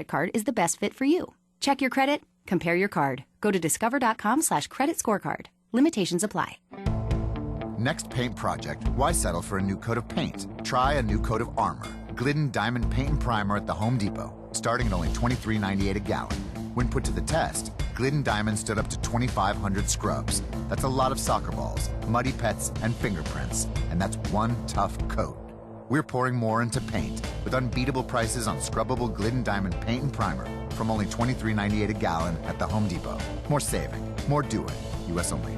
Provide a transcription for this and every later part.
card is the best fit for you. Check your credit, compare your card. Go to discover.com/credit scorecard. Limitations apply. Next paint project, why settle for a new coat of paint? Try a new coat of Armor. Glidden Diamond Paint and Primer at the Home Depot, starting at only $23.98 a gallon. When put to the test, Glidden Diamond stood up to 2,500 scrubs. That's a lot of soccer balls, muddy pets, and fingerprints. And that's one tough coat. We're pouring more into paint with unbeatable prices on scrubbable Glidden Diamond Paint and Primer from only $23.98 a gallon at the Home Depot. More saving, more doing. U.S. only.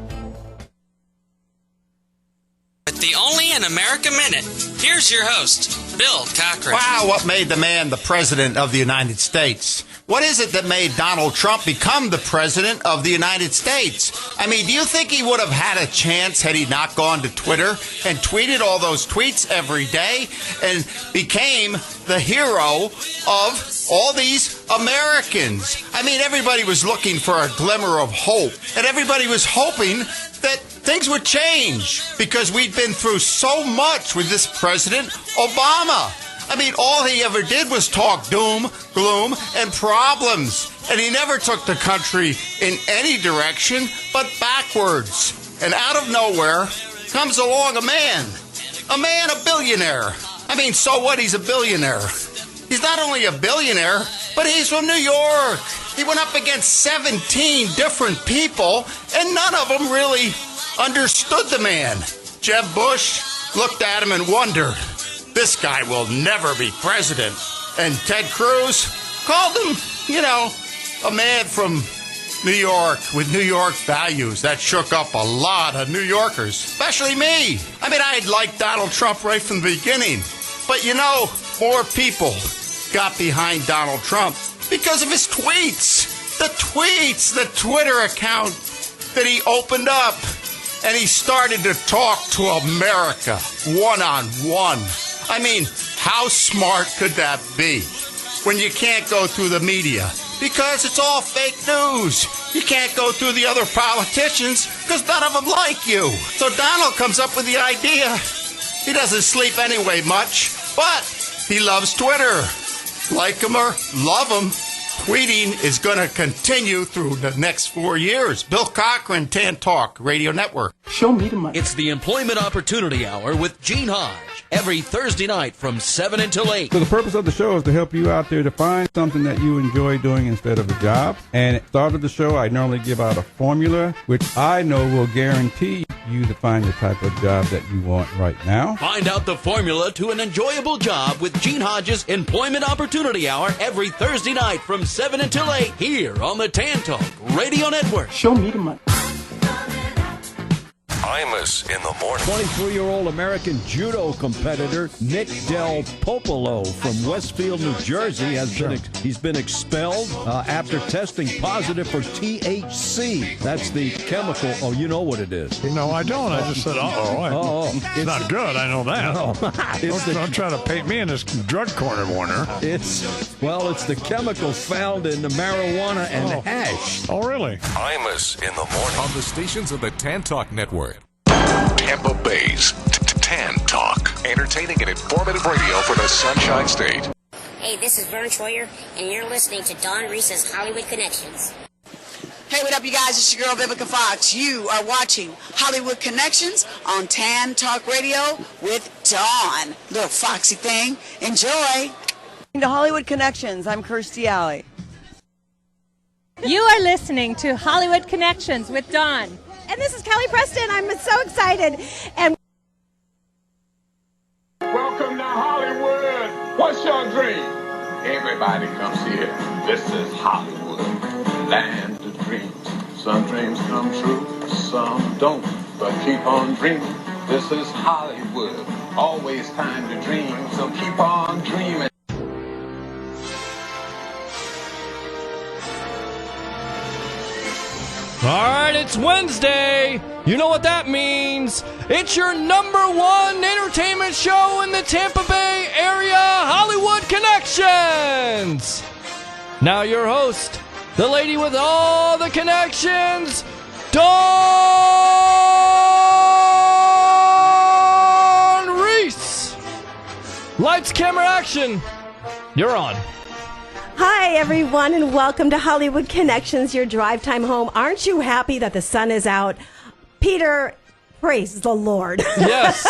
The Only in America Minute. Here's your host, Bill Cochran. Wow, what made the man the President of the United States? What is it that made Donald Trump become the President of the United States? I mean, do you think he would have had a chance had he not gone to Twitter and tweeted all those tweets every day and became the hero of all these Americans? I mean, everybody was looking for a glimmer of hope, and everybody was hoping that things would change because we'd been through so much with this President Obama. I mean, all he ever did was talk doom, gloom, and problems. And he never took the country in any direction but backwards. And out of nowhere comes along a man, a billionaire. I mean, so what? He's a billionaire. He's not only a billionaire, but he's from New York. He went up against 17 different people, and none of them really understood the man. Jeb Bush looked at him and wondered, this guy will never be president. And Ted Cruz called him, a man from New York with New York values. That shook up a lot of New Yorkers, especially me. I mean, I liked Donald Trump right from the beginning. But more people got behind Donald Trump because of his tweets. The Twitter account that he opened up. And he started to talk to America one-on-one. I mean, how smart could that be when you can't go through the media? Because it's all fake news. You can't go through the other politicians because none of them like you. So Donald comes up with the idea. He doesn't sleep anyway much, but he loves Twitter. Like him or love him, tweeting is going to continue through the next 4 years. Bill Cochran, Tan Talk Radio Network. Show me the money. It's the Employment Opportunity Hour with Gene Hodge. Every Thursday night from 7 until 8. So the purpose of the show is to help you out there to find something that you enjoy doing instead of a job. And at the start of the show, I normally give out a formula, which I know will guarantee you to find the type of job that you want right now. Find out the formula to an enjoyable job with Gene Hodges' Employment Opportunity Hour every Thursday night from 7 until 8 here on the Tan Talk Radio Network. Show me the money. Imus in the morning. 23-year-old American judo competitor Nick Del Popolo from Westfield, New Jersey he's been expelled after testing positive for THC. That's the chemical. Oh, you know what it is. No, I don't. I just said, it's not good. I know that. No. Don't try to paint me in this drug corner, Warner. It's the chemical found in the marijuana and hash. Oh, really? Imus in the morning. On the stations of the Tan Talk Network. Tampa Bay's Tan Talk. Entertaining and informative radio for the Sunshine State. Hey, this is Vern Troyer, and you're listening to Don Reese's Hollywood Connections. Hey, what up, you guys? It's your girl, Vivica Fox. You are watching Hollywood Connections on Tan Talk Radio with Dawn. Little foxy thing. Enjoy. To Hollywood Connections, I'm Kirstie Alley. You are listening to Hollywood Connections with Dawn. And this is Kelly Preston. I'm so excited. And welcome to Hollywood. What's your dream? Everybody comes here. This is Hollywood, land of dreams. Some dreams come true, some don't. But keep on dreaming. This is Hollywood. Always time to dream. So keep on dreaming. All right, it's Wednesday. You know what that means. It's your #1 entertainment show in the Tampa Bay area, Hollywood Connections. Now your host, the lady with all the connections, Dawn Reese. Lights, camera, action. You're on. Hi, Hi, everyone, and welcome to Hollywood Connections, your drive time home. Aren't you happy that the sun is out? Peter, praise the Lord. Yes.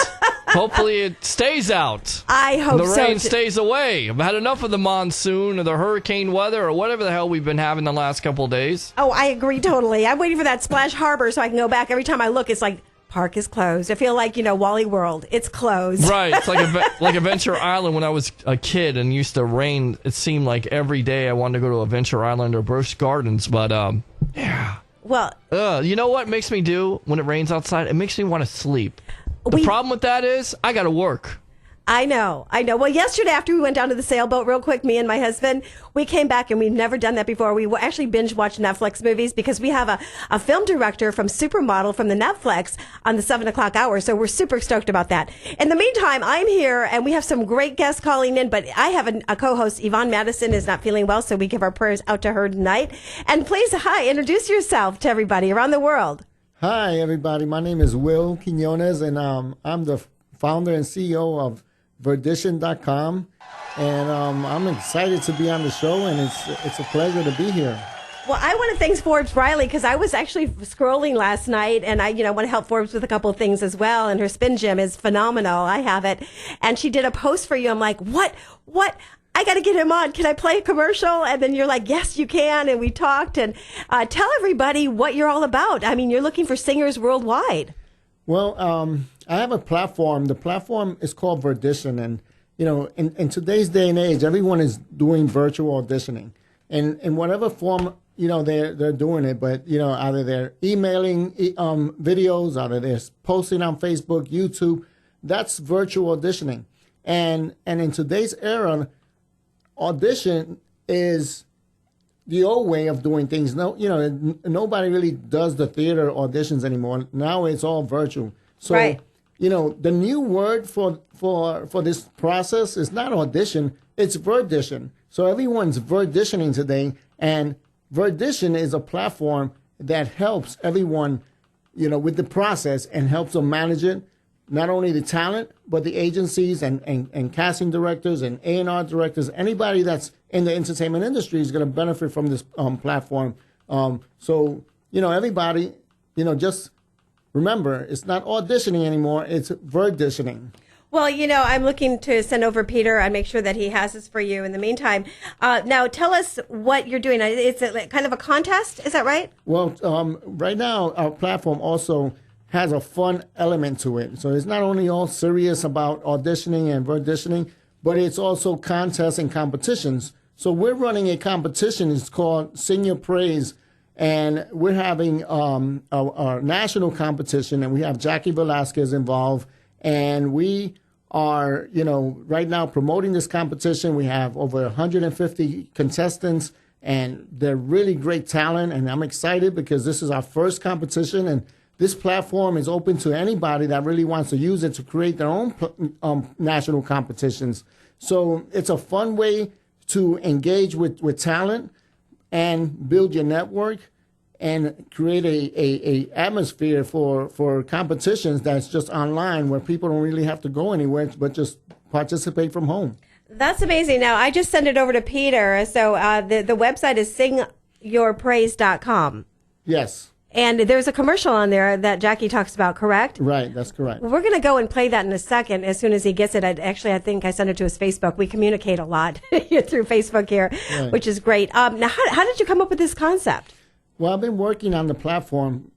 Hopefully it stays out. I hope so. The rain stays away. I've had enough of the monsoon or the hurricane weather or whatever the hell we've been having the last couple of days. Oh, I agree totally. I'm waiting for that Splash Harbor so I can go back. Every time I look, it's like, park is closed. I feel like, Wally World. It's closed. Right. It's like Adventure Island when I was a kid and used to rain. It seemed like every day I wanted to go to Adventure Island or Busch Gardens. But, yeah. Well, you know what it makes me do when it rains outside? It makes me want to sleep. The problem with that is I got to work. I know. Well, yesterday after we went down to the sailboat real quick, me and my husband, we came back and we've never done that before. We actually binge watched Netflix movies because we have a film director from Supermodel from the Netflix on the 7 o'clock hour. So we're super stoked about that. In the meantime, I'm here and we have some great guests calling in, but I have a co-host, Yvonne Madison, is not feeling well. So we give our prayers out to her tonight. And please, introduce yourself to everybody around the world. Hi, everybody. My name is Will Quinones, and I'm the founder and CEO of Verdition.com, and I'm excited to be on the show, and it's a pleasure to be here. Well, I want to thank Forbes Riley because I was actually scrolling last night, and I want to help Forbes with a couple of things as well. And her spin gym is phenomenal. I have it, and she did a post for you. I'm like, what? I got to get him on. Can I play a commercial? And then you're like, yes, you can. And we talked, and tell everybody what you're all about. I mean, you're looking for singers worldwide. Well, I have a platform. The platform is called Verdition. And, in today's day and age, everyone is doing virtual auditioning. And in whatever form, they're doing it. But, either they're emailing videos, either they're posting on Facebook, YouTube. That's virtual auditioning. And in today's era, audition is the old way of doing things. No, nobody really does the theater auditions anymore. Now it's all virtual. So, right. The new word for this process is not audition, it's verdition. So everyone's verditioning today, and Verdition is a platform that helps everyone, with the process and helps them manage it. Not only the talent, but the agencies and casting directors and A&R directors, anybody that's in the entertainment industry is going to benefit from this platform. So, everybody, just remember, it's not auditioning anymore, it's verditioning. Well, I'm looking to send over Peter and make sure that he has this for you in the meantime. Now, tell us what you're doing. It's kind of a contest, is that right? Well, right now, our platform also has a fun element to it. So it's not only all serious about auditioning and verditioning, but it's also contests and competitions. So we're running a competition. It's called Sing Your Praise. And we're having our national competition, and we have Jackie Velasquez involved. And we are, right now promoting this competition. We have over 150 contestants, and they're really great talent. And I'm excited because this is our first competition, and this platform is open to anybody that really wants to use it to create their own national competitions. So it's a fun way to engage with talent and build your network and create a atmosphere for competitions that's just online where people don't really have to go anywhere but just participate from home. That's amazing. Now, I just sent it over to Peter. So the website is singyourpraise.com. Yes. And there's a commercial on there that Jackie talks about, correct? Right, that's correct. We're going to go and play that in a second as soon as he gets it. I think I sent it to his Facebook. We communicate a lot through Facebook here, right, which is great. Now, how did you come up with this concept? Well, I've been working on the platform.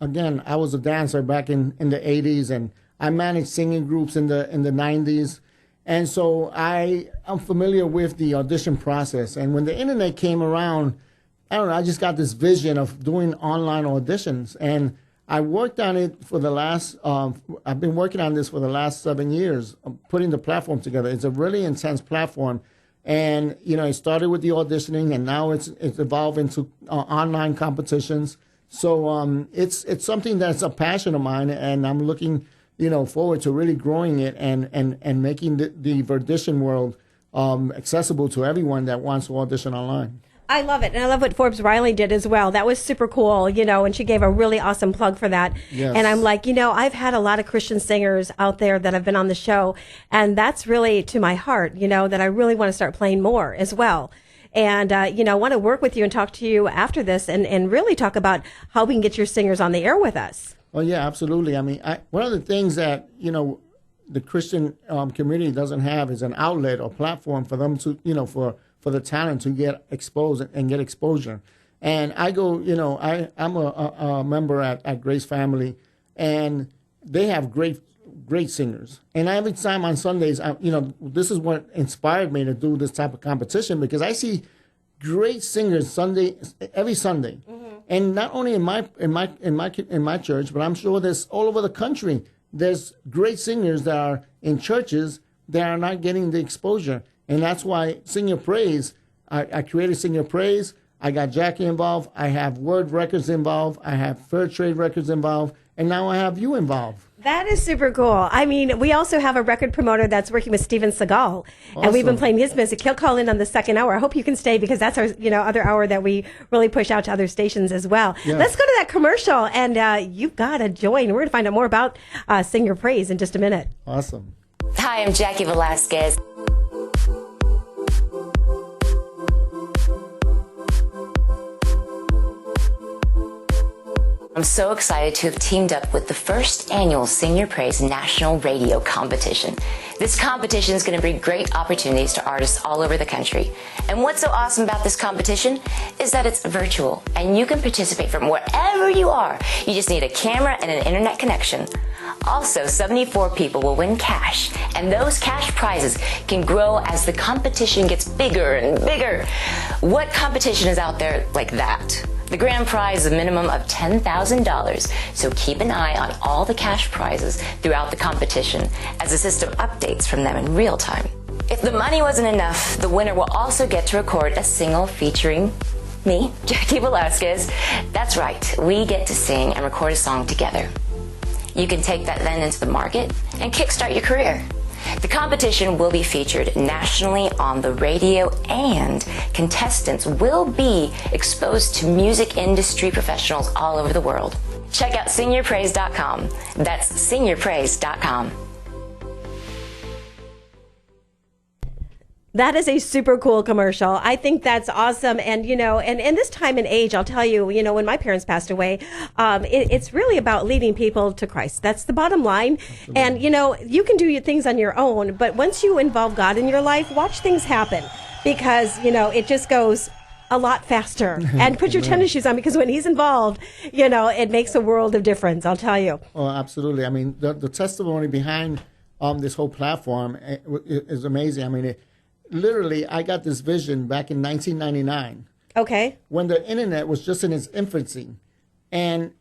Again, I was a dancer back in the 80s, and I managed singing groups in the 90s. And so I'm familiar with the audition process. And when the internet came around, I don't know, I just got this vision of doing online auditions. And I worked on it for the last, I've been working on this for the last 7 years, putting the platform together. It's a really intense platform. And, it started with the auditioning, and now it's evolved into online competitions. So it's something that's a passion of mine, and I'm looking, forward to really growing it and making the Verdition world accessible to everyone that wants to audition online. I love it. And I love what Forbes Riley did as well. That was super cool, and she gave a really awesome plug for that. Yes. And I'm like, I've had a lot of Christian singers out there that have been on the show, and that's really to my heart, that I really want to start playing more as well. And, I want to work with you and talk to you after this and really talk about how we can get your singers on the air with us. Oh, yeah, absolutely. I mean, one of the things that, the Christian community doesn't have is an outlet or platform for them to, for the talent to get exposed and get exposure. And I go, I'm a member at Grace Family, and they have great singers. And every time on Sundays, this is what inspired me to do this type of competition, because I see great singers every Sunday. Mm-hmm. And not only in my church, but I'm sure there's all over the country. There's great singers that are in churches that are not getting the exposure. And that's why Sing Your Praise, I created Sing Your Praise. I got Jackie involved. I have Word Records involved. I have Fair Trade Records involved. And now I have you involved. That is super cool. I mean, we also have a record promoter that's working with Steven Seagal, Awesome. And we've been playing his music. He'll call in on the second hour. I hope you can stay, because that's our, other hour that we really push out to other stations as well. Yeah. Let's go to that commercial, and you've got to join. We're going to find out more about Sing Your Praise in just a minute. Awesome. Hi, I'm Jackie Velasquez. I'm so excited to have teamed up with the first annual Sing Your Praise National Radio Competition. This competition is going to bring great opportunities to artists all over the country. And what's so awesome about this competition is that it's virtual, and you can participate from wherever you are. You just need a camera and an internet connection. Also, 74 people will win cash, and those cash prizes can grow as the competition gets bigger and bigger. What competition is out there like that? The grand prize is a minimum of $10,000, so keep an eye on all the cash prizes throughout the competition as the system updates from them in real time. If the money wasn't enough, the winner will also get to record a single featuring me, Jackie Velasquez. That's right, we get to sing and record a song together. You can take that then into the market and kickstart your career. The competition will be featured nationally on the radio, and contestants will be exposed to music industry professionals all over the world. Check out singyourpraise.com. That's singyourpraise.com. That is a super cool commercial. I think that's awesome. And, and this time and age, I'll tell you, when my parents passed away, it's really about leading people to Christ. That's the bottom line. Absolutely. And, you can do your things on your own, but once you involve God in your life, watch things happen, because, it just goes a lot faster. And put your tennis shoes on, because when he's involved, it makes a world of difference, I'll tell you. Oh, absolutely. I mean, the testimony behind this whole platform is amazing. I mean, literally, I got this vision back in 1999. Okay. When the internet was just in its infancy. And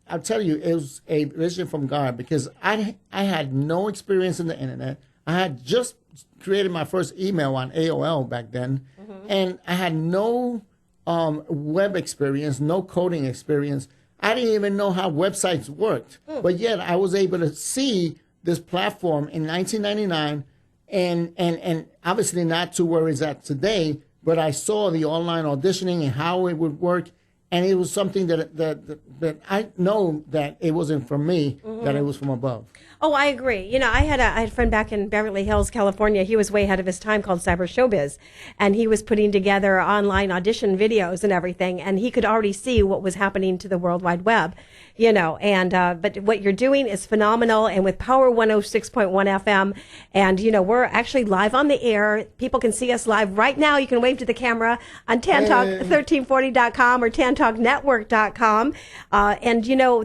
I'll tell you, it was a vision from God, because I had no experience in the internet. I had just created my first email on AOL back then. Mm-hmm. And I had no web experience, no coding experience. I didn't even know how websites worked. But yet I was able to see this platform in 1999. And obviously not to where it's at today, but I saw the online auditioning and how it would work, and it was something that I know that it wasn't from me, mm-hmm. that it was from above. Oh, I agree. I had a friend back in Beverly Hills, California. He was way ahead of his time, called Cyber Showbiz, and he was putting together online audition videos and everything, and he could already see what was happening to the World Wide Web. But what you're doing is phenomenal, and with Power 106.1 FM, and, we're actually live on the air. People can see us live right now. You can wave to the camera on tantalk1340.com or tantalknetwork.com.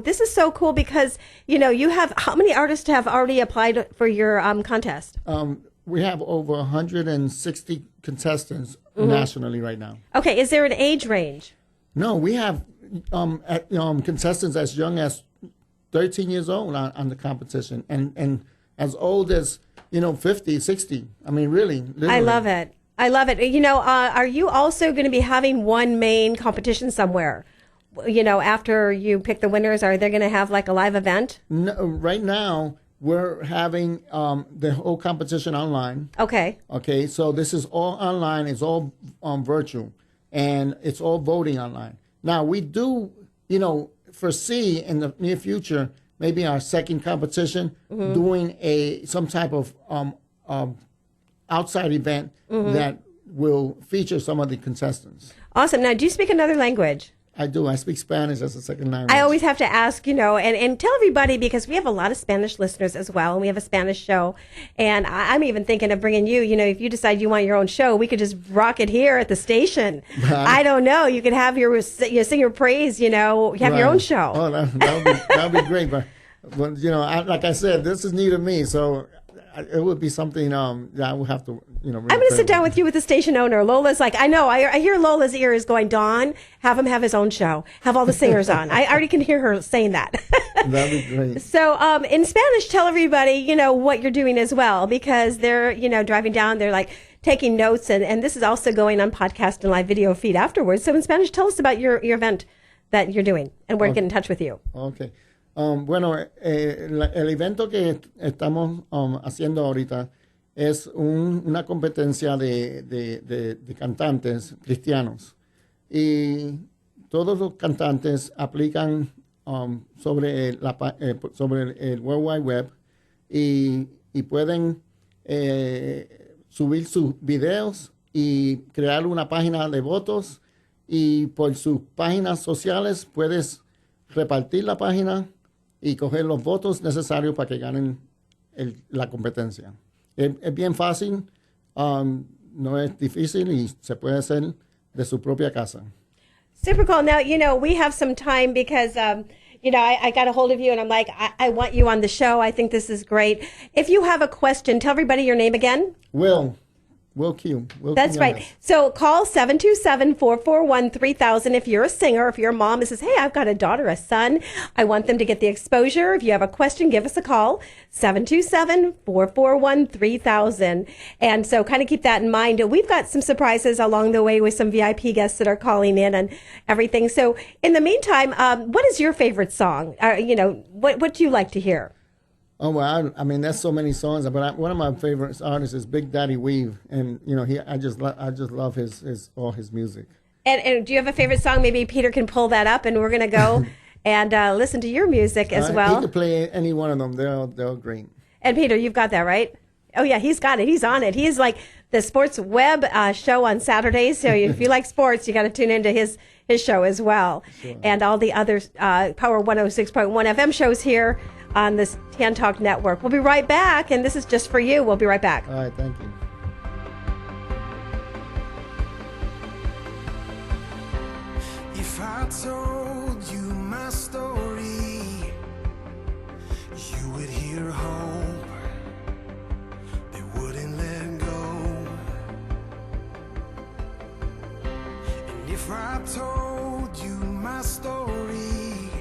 This is so cool, because, you have, how many artists have already applied for your contest? We have over 160 contestants mm-hmm. nationally right now. Okay, is there an age range? No, we have contestants as young as 13 years old on the competition, and as old as 50, 60. I mean, really, literally. I love it. Are you also going to be having one main competition somewhere? After you pick the winners, are they going to have like a live event? No, right now we're having the whole competition online. Okay. Okay, so this is all online. It's all virtual, and it's all voting online. Now, we do, foresee in the near future, maybe our second competition, doing some type of outside event, that will feature some of the contestants. Awesome. Now, do you speak another language? I do. I speak Spanish as a second language. I always have to ask, and tell everybody, because we have a lot of Spanish listeners as well, and we have a Spanish show. And I'm even thinking of bringing you, if you decide you want your own show, we could just rock it here at the station. I don't know. You could have your sing your praise, you have your own show. Oh, that would be great. But like I said, this is new to me, so it would be something that I would have to, really I'm going to sit down with you with the station owner. Lola's like, I know, I hear Lola's ear is going, Dawn, have him have his own show. Have all the singers on. I already can hear her saying that. That'd be great. So in Spanish, tell everybody, what you're doing as well, because they're, driving down, they're like taking notes, and this is also going on podcast and live video feed afterwards. So in Spanish, tell us about your event that you're doing and where to get in touch with you. Okay. Bueno, el evento que estamos haciendo ahorita es una competencia de cantantes cristianos. Y todos los cantantes aplican sobre el World Wide Web y pueden subir sus videos y crear una página de votos. Y por sus páginas sociales puedes repartir la página y coger los votos necesarios para que ganen la competencia. Es bien fácil, no es difícil y se puede hacer de su propia casa. Super cool. Now, we have some time because, I got a hold of you and I'm like, I want you on the show. I think this is great. If you have a question, tell everybody your name again. Will Q. That's right. So call 727-441-3000 if you're a singer, if you're a mom and says, hey, I've got a daughter, a son. I want them to get the exposure. If you have a question, give us a call, 727-441-3000. And so kind of keep that in mind. We've got some surprises along the way with some VIP guests that are calling in and everything. So in the meantime, what is your favorite song? What do you like to hear? Oh, well, I mean, there's so many songs, but one of my favorite artists is Big Daddy Weave, and I just love all his music. And do you have a favorite song? Maybe Peter can pull that up, and we're gonna go and listen to your music as well. He could play any one of them; they're great. And Peter, you've got that right? Oh yeah, he's got it. He's on it. He's like the sports web show on Saturdays. So if you like sports, you got to tune into his show as well, sure. And all the other Power 106.1 FM shows here on this Tan Talk Network. We'll be right back, and this is just for you. We'll be right back. All right, thank you. If I told you my story, you would hear hope that wouldn't let go. And if I told you my story,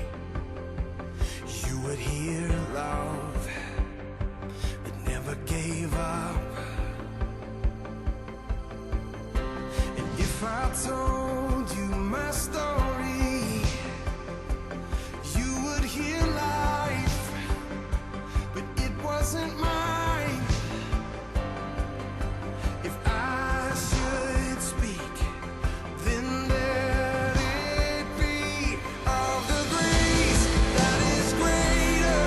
you would hear love that never gave up. And if I told you my story, you would hear life, but it wasn't mine. If I should speak, then let it be of the grace that is greater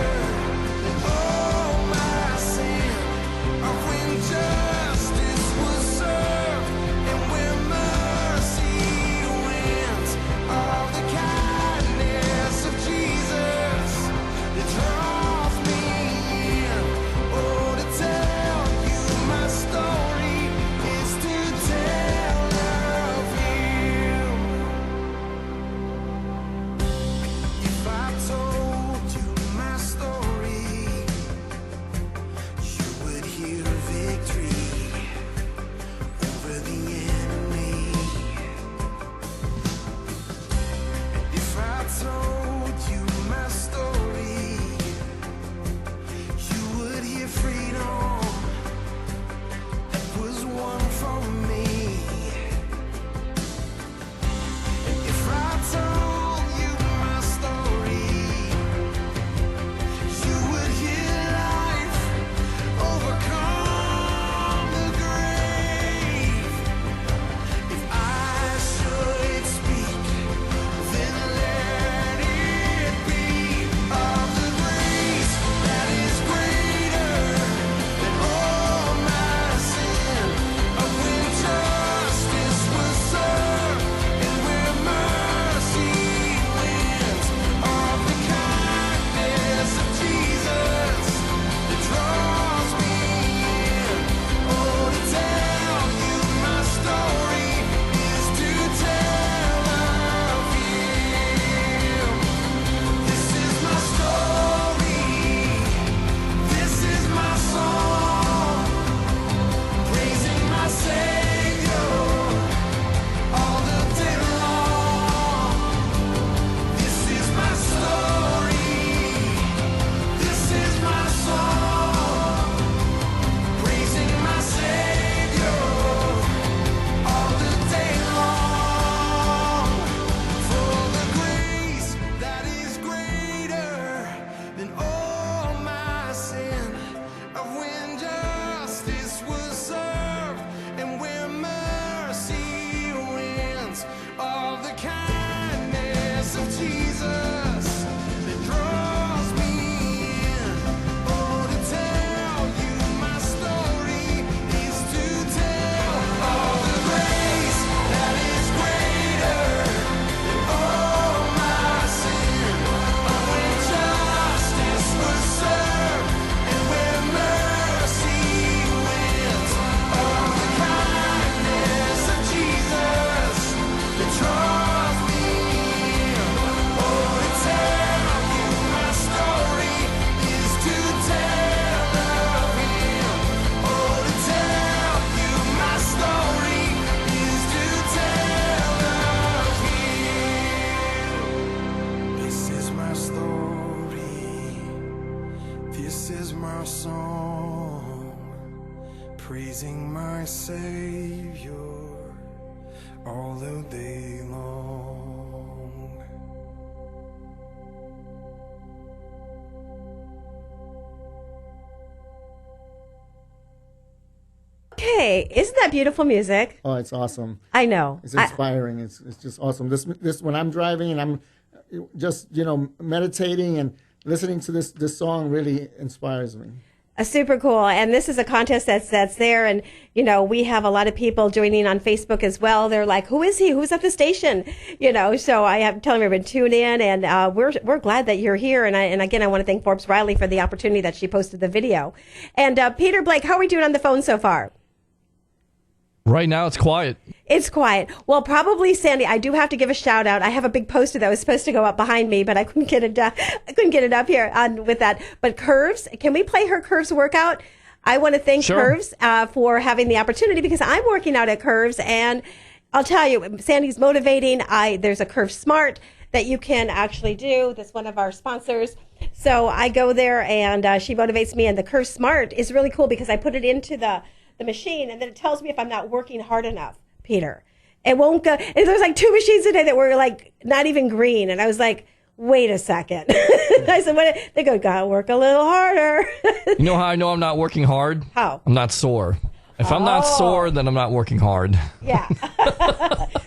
than all my sin, of when justice was served and when mercy praising my Savior all the day long. Okay, isn't that beautiful music? Oh, it's awesome. I know. It's inspiring. It's just awesome. This when I'm driving and I'm just meditating and listening to this song really inspires me. Super cool. And this is a contest that's there. And, we have a lot of people joining on Facebook as well. They're like, who is he? Who's at the station? So I have telling everyone tune in, and we're glad that you're here. And again, I want to thank Forbes Riley for the opportunity that she posted the video. And Peter Blake, how are we doing on the phone so far? Right now, it's quiet. It's quiet. Well, probably Sandy. I do have to give a shout out. I have a big poster that was supposed to go up behind me, but I couldn't get it. I couldn't get it up here with that. But Curves, can we play her Curves workout? I want to thank Curves for having the opportunity, because I'm working out at Curves, and I'll tell you, Sandy's motivating. There's a Curve Smart that you can actually do. That's one of our sponsors. So I go there, and she motivates me. And the Curve Smart is really cool because I put it into the machine, and then it tells me if I'm not working hard enough, Peter. It won't go. And there's like 2 machines today that were like not even green. And I was like, wait a second. I said, what? They go, gotta work a little harder. You know how I know I'm not working hard? How? I'm not sore. If I'm not sore, then I'm not working hard. Yeah.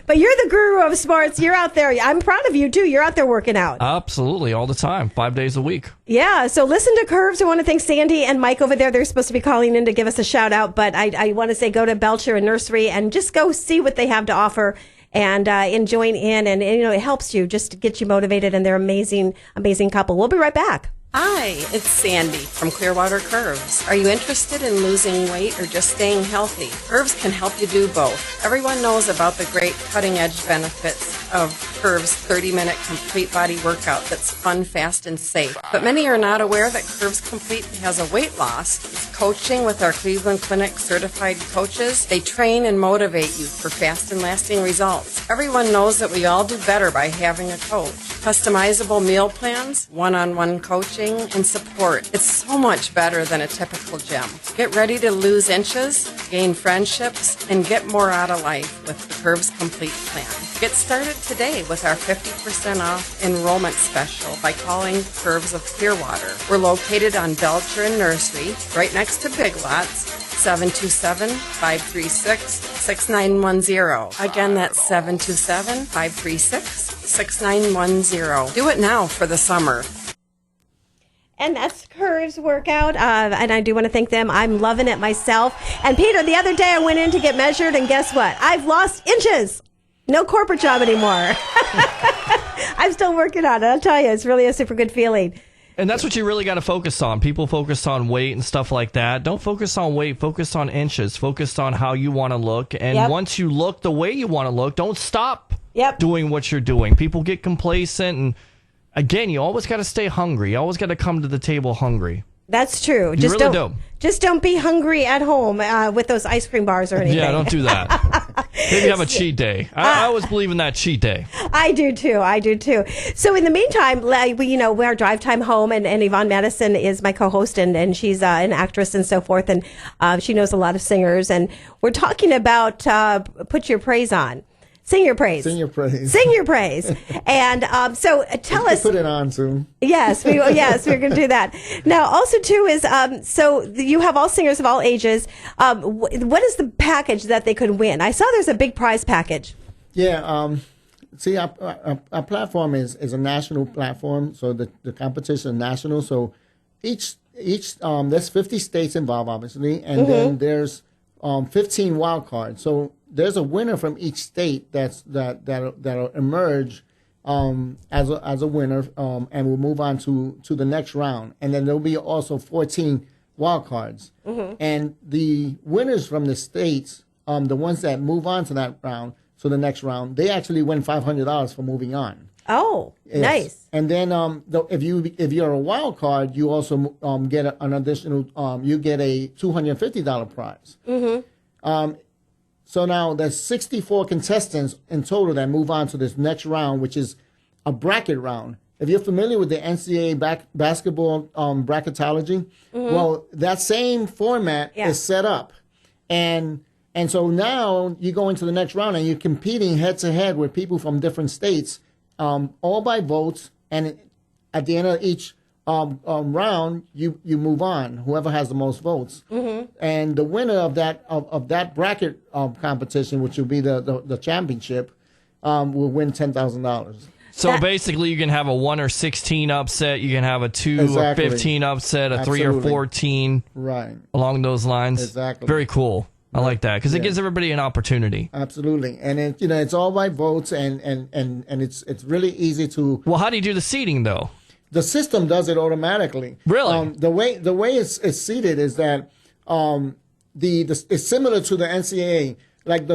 But you're the guru of sports. You're out there. I'm proud of you, too. You're out there working out. Absolutely. All the time. 5 days a week. Yeah. So listen to Curves. I want to thank Sandy and Mike over there. They're supposed to be calling in to give us a shout out. But I want to say go to Belcher and Nursery and just go see what they have to offer and join in. And it helps you just to get you motivated. And they're amazing, amazing couple. We'll be right back. Hi, it's Sandy from Clearwater Curves. Are you interested in losing weight or just staying healthy? Curves can help you do both. Everyone knows about the great cutting-edge benefits of Curves' 30-minute complete body workout that's fun, fast, and safe. But many are not aware that Curves Complete has a weight loss coaching with our Cleveland Clinic certified coaches. They train and motivate you for fast and lasting results. Everyone knows that we all do better by having a coach. Customizable meal plans, one-on-one coaching, and support. It's so much better than a typical gym. Get ready to lose inches, gain friendships, and get more out of life with the Curves Complete plan. Get started today with our 50% off enrollment special by calling Curves of Clearwater. We're located on Belcher and Nursery, right next to Big Lots, 727-536-6910. Again, that's 727-536-6910. Do it now for the summer. And that's Curves workout. And I do want to thank them. I'm loving it myself. And Peter, the other day I went in to get measured, and guess what? I've lost inches. No corporate job anymore. I'm still working on it. I'll tell you, it's really a super good feeling. And that's what you really got to focus on. People focus on weight and stuff like that. Don't focus on weight. Focus on inches. Focus on how you want to look. And once you look the way you want to look, don't stop doing what you're doing. People get complacent. And again, you always got to stay hungry. You always got to come to the table hungry. That's true. You really do. Just don't be hungry at home with those ice cream bars or anything. Yeah, don't do that. Maybe have a cheat day. I always believe in that cheat day. I do too. So in the meantime, we're drive time home, and Yvonne Madison is my co-host, and she's an actress and so forth, and she knows a lot of singers, and we're talking about Put Your Praise On. Sing your praise. Sing your praise. Sing your praise. And so tell us. Put it on soon. Yes, we're going to do that. Now, also, too, is so you have all singers of all ages. What is the package that they could win? I saw there's a big prize package. Yeah. See, our platform is a national platform, so the competition is national. So each there's 50 states involved, obviously, and then there's 15 wild cards. So there's a winner from each state that'll emerge as a winner, and we'll move on to the next round. And then there'll be also 14 wild cards. And the winners from the states, the ones that move on to that round, so the next round, they actually win $500 for moving on. Oh, yes. Nice. And then if you're a wild card, you also get an additional you get a $250 prize. So now there's 64 contestants in total that move on to this next round, which is a bracket round. If you're familiar with the NCAA basketball bracketology, well, that same format is set up. And so now you go into the next round and you're competing head to head with people from different states, all by votes. And at the end of each round, you move on. Whoever has the most votes, and the winner of that bracket competition, which will be the championship, will win $10,000. So basically, you can have a 1 or 16 upset. You can have a 2 Exactly. or 15 upset, a 3 or Absolutely. 14. Right. Along those lines. Exactly. Very cool. I like that because it Yeah. gives everybody an opportunity. Absolutely, and it's all by votes, and it's really easy to. Well, how do you do the seating though? The system does it automatically. Really? The way it's seated is that it's similar to the NCAA. Like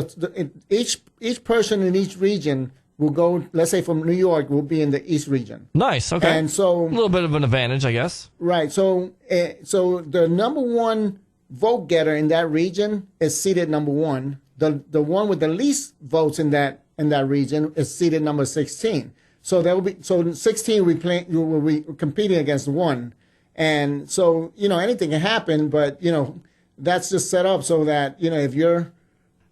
each person in each region will go. Let's say from New York, will be in the East region. Nice. Okay. And so a little bit of an advantage, I guess. Right. So the number one vote getter in that region is seated number 1. The one with the least votes in that region is seated number 16. So there will be 16 will be competing against 1, and so anything can happen. But that's just set up so that if you're.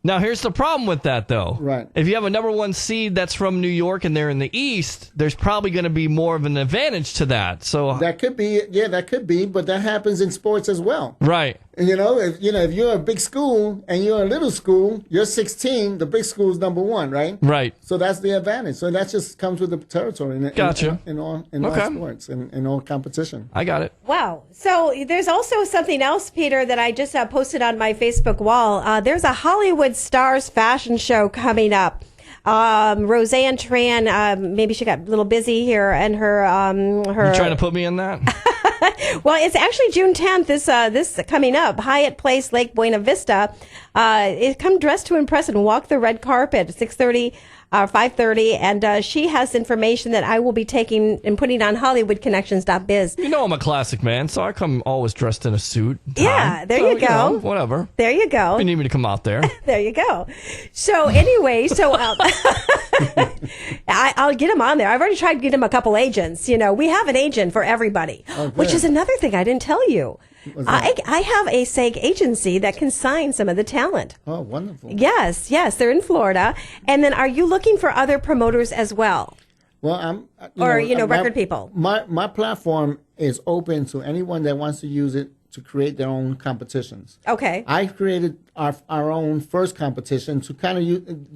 Now, here's the problem with that, though. Right. If you have a number 1 seed that's from New York and they're in the East, there's probably going to be more of an advantage to that. So that could be, but that happens in sports as well. Right. If you're a big school and you're a little school, you're 16. The big school is number 1, right? Right. So that's the advantage. So that just comes with the territory. Gotcha. In all sports, in all competition. I got it. Wow. So there's also something else, Peter, that I just posted on my Facebook wall. There's a Hollywood Stars fashion show coming up. Roseanne Tran, maybe she got a little busy here, and her. You trying to put me in that? Well, it's actually June 10th. This coming up, Hyatt Place, Lake Buena Vista. Come dressed to impress and walk the red carpet. 6:30. 5:30, and she has information that I will be taking and putting on HollywoodConnections.biz. You know I'm a classic man, so I come always dressed in a suit. Yeah, there you go. Whatever. There you go. If you need me to come out there. There you go. So anyway, I'll get him on there. I've already tried to get him a couple agents. We have an agent for everybody, which is another thing I didn't tell you. I have a SAG agency that can sign some of the talent. Oh, wonderful. Yes, they're in Florida. And then are you looking for other promoters as well? Well, record people? My platform is open to anyone that wants to use it to create their own competitions. Okay. I created our own first competition to kind of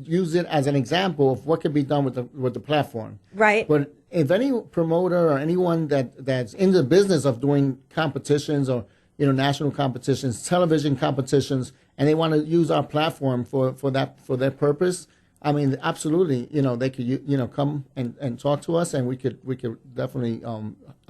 use it as an example of what could be done with the platform. Right. But if any promoter or anyone that's in the business of doing competitions or national competitions, television competitions, and they want to use our platform for their purpose, I mean, absolutely, they could come and talk to us, and we could definitely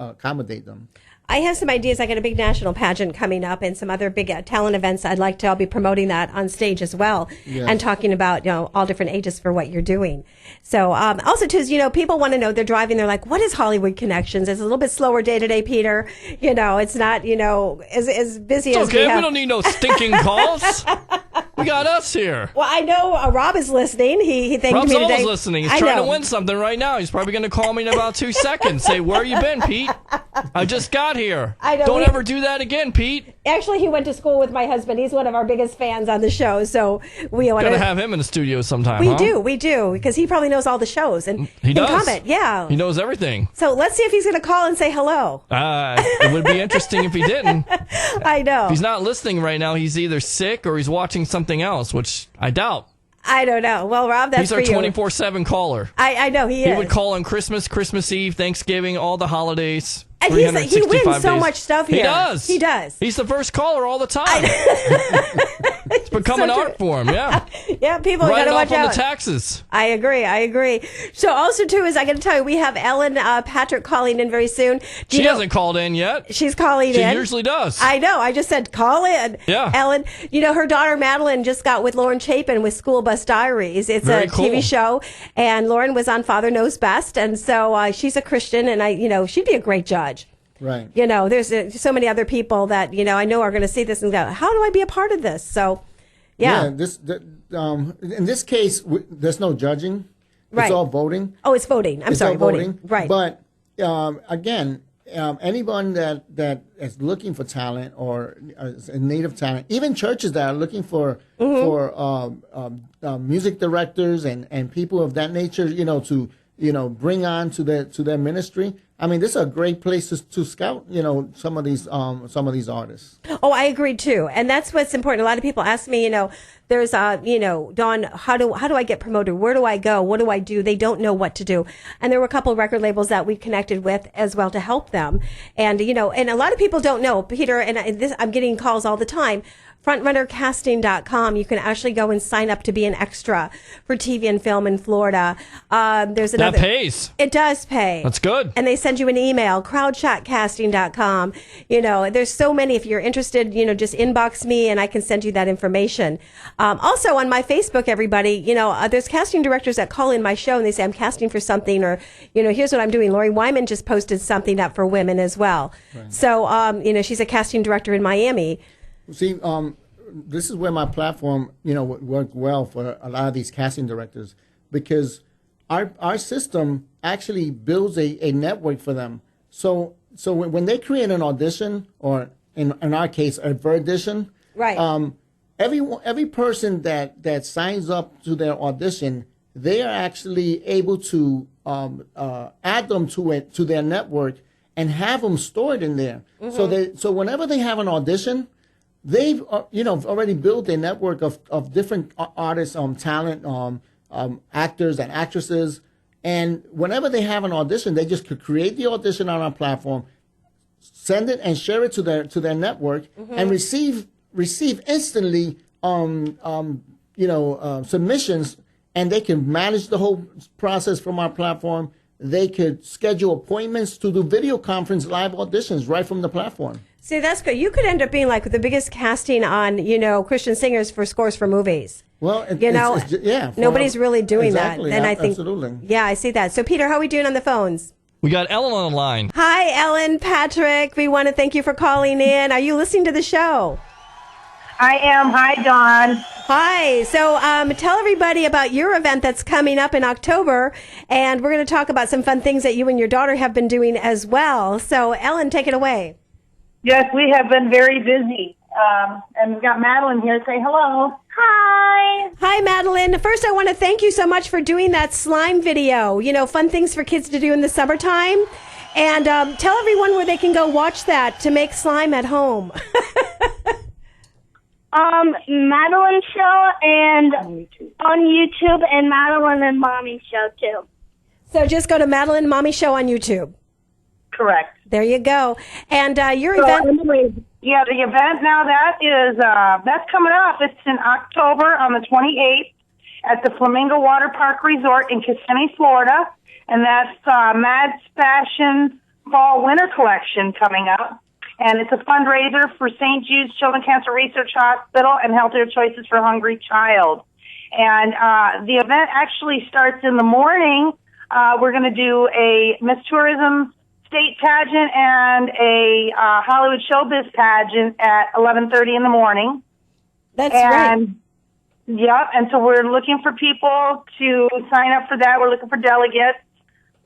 accommodate them. I have some ideas. I got a big national pageant coming up and some other big talent events. I'll be promoting that on stage as well, and talking about, all different ages for what you're doing. So, also too, people want to know, they're driving, they're like, what is Hollywood Connections? It's a little bit slower day to day, Peter. It's not, as busy as okay. we have. We don't need no stinking calls. We got us here. Well, I know Rob is listening. He thanked Rob's me today. always listening. He's trying to win something right now. He's probably going to call me in about 2 seconds. Say, where you been, Pete? I just got here. I know. Don't ever do that again, Pete. Actually, he went to school with my husband. He's one of our biggest fans on the show. So we want to have him in the studio sometime. We do, because he probably knows all the shows and he does. Comment. Yeah, he knows everything. So let's see if he's going to call and say hello. It would be interesting if he didn't. I know. If he's not listening right now, he's either sick or he's watching something else, which I doubt. I don't know. Well, Rob, that's he's our 24/7 caller. I know he is. He would call on Christmas Eve, Thanksgiving, all the holidays. And he wins so much stuff here. He does. He's the first caller all the time. It's become an art form, yeah. Yeah, people got to watch out. On the taxes. I agree. So also, too, is I got to tell you, we have Ellen Patrick calling in very soon. She hasn't called in yet. She's calling in. She usually does. I know. I just said call in. Yeah. Ellen, her daughter Madeline just got with Lauren Chapin with School Bus Diaries. It's very a cool. TV show, and Lauren was on Father Knows Best, and so she's a Christian, and she'd be a great judge. Right. There's so many other people that, I know are going to see this and go, how do I be a part of this? So, yeah. In this case, there's no judging. Right. It's all voting. Oh, it's voting. I'm sorry, voting. Right. But, again, anyone that is looking for talent or is in need of talent, even churches that are looking for music directors and people of that nature, to bring on to their ministry. I mean, this is a great place to scout, some of these artists. Oh, I agree too, and that's what's important. A lot of people ask me, there's Dawn, how do I get promoted? Where do I go? What do I do? They don't know what to do, and there were a couple of record labels that we connected with as well to help them, and and a lot of people don't know, Peter, and I'm getting calls all the time. Frontrunnercasting.com. You can actually go and sign up to be an extra for TV and film in Florida. There's another. That pays. It does pay. That's good. And they send you an email. Crowdshotcasting.com. There's so many. If you're interested, just inbox me and I can send you that information. Also on my Facebook, everybody, there's casting directors that call in my show and they say, I'm casting for something, or, here's what I'm doing. Lori Wyman just posted something up for women as well. Right. So, she's a casting director in Miami. See, this is where my platform, would work well for a lot of these casting directors, because our system actually builds a network for them. So when they create an audition, or in our case, a verdition, right? Every person that signs up to their audition, they are actually able to add them to their network and have them stored in there. Mm-hmm. So whenever they have an audition, they've already built a network of different artists, talent, actors and actresses, and whenever they have an audition, they just could create the audition on our platform, send it and share it to their network, mm-hmm. and receive instantly submissions, and they can manage the whole process from our platform. They could schedule appointments to do video conference live auditions right from the platform. See, that's good. You could end up being like the biggest casting on, Christian singers for scores for movies. Well, nobody's really doing that. And I think, absolutely. Yeah, I see that. So, Peter, how are we doing on the phones? We got Ellen on the line. Hi, Ellen Patrick. We want to thank you for calling in. Are you listening to the show? I am. Hi, Dawn. Hi. So tell everybody about your event that's coming up in October, and we're going to talk about some fun things that you and your daughter have been doing as well. So, Ellen, take it away. Yes, we have been very busy. And we've got Madeline here. Say hello. Hi. Hi, Madeline. First, I want to thank you so much for doing that slime video. Fun things for kids to do in the summertime. And tell everyone where they can go watch that to make slime at home. Madeline Show and on YouTube, and Madeline and Mommy Show too. So just go to Madeline and Mommy Show on YouTube. Correct. There you go. And your event. Anyway, yeah, the event now that's coming up. It's in October on the 28th at the Flamingo Water Park Resort in Kissimmee, Florida, and that's Mad's Fashion Fall Winter Collection coming up. And it's a fundraiser for St. Jude's Children's Cancer Research Hospital and Healthier Choices for Hungry Child. And the event actually starts in the morning. We're going to do a Miss Tourism State pageant and a Hollywood Showbiz pageant at 11:30 in the morning. That's right. Yeah, and so we're looking for people to sign up for that. We're looking for delegates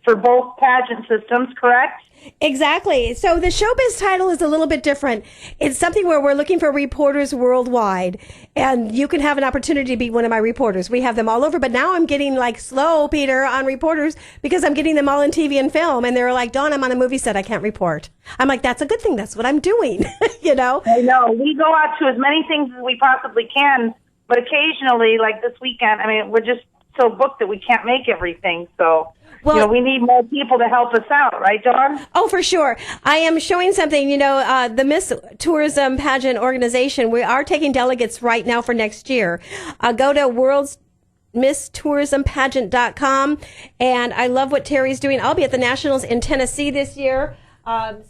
for both pageant systems, correct? Exactly. So the showbiz title is a little bit different. It's something where we're looking for reporters worldwide, and you can have an opportunity to be one of my reporters. We have them all over, but now I'm getting slow, Peter, on reporters because I'm getting them all in TV and film, and they're like, Dawn, I'm on a movie set. I can't report. I'm like, that's a good thing. That's what I'm doing, I know. We go out to as many things as we possibly can, but occasionally, like this weekend, we're just so booked that we can't make everything, so... Well, we need more people to help us out, right, Dawn? Oh, for sure. I am showing something, the Miss Tourism Pageant Organization, we are taking delegates right now for next year. Go to worldsmisstourismpageant.com, and I love what Terry's doing. I'll be at the Nationals in Tennessee this year.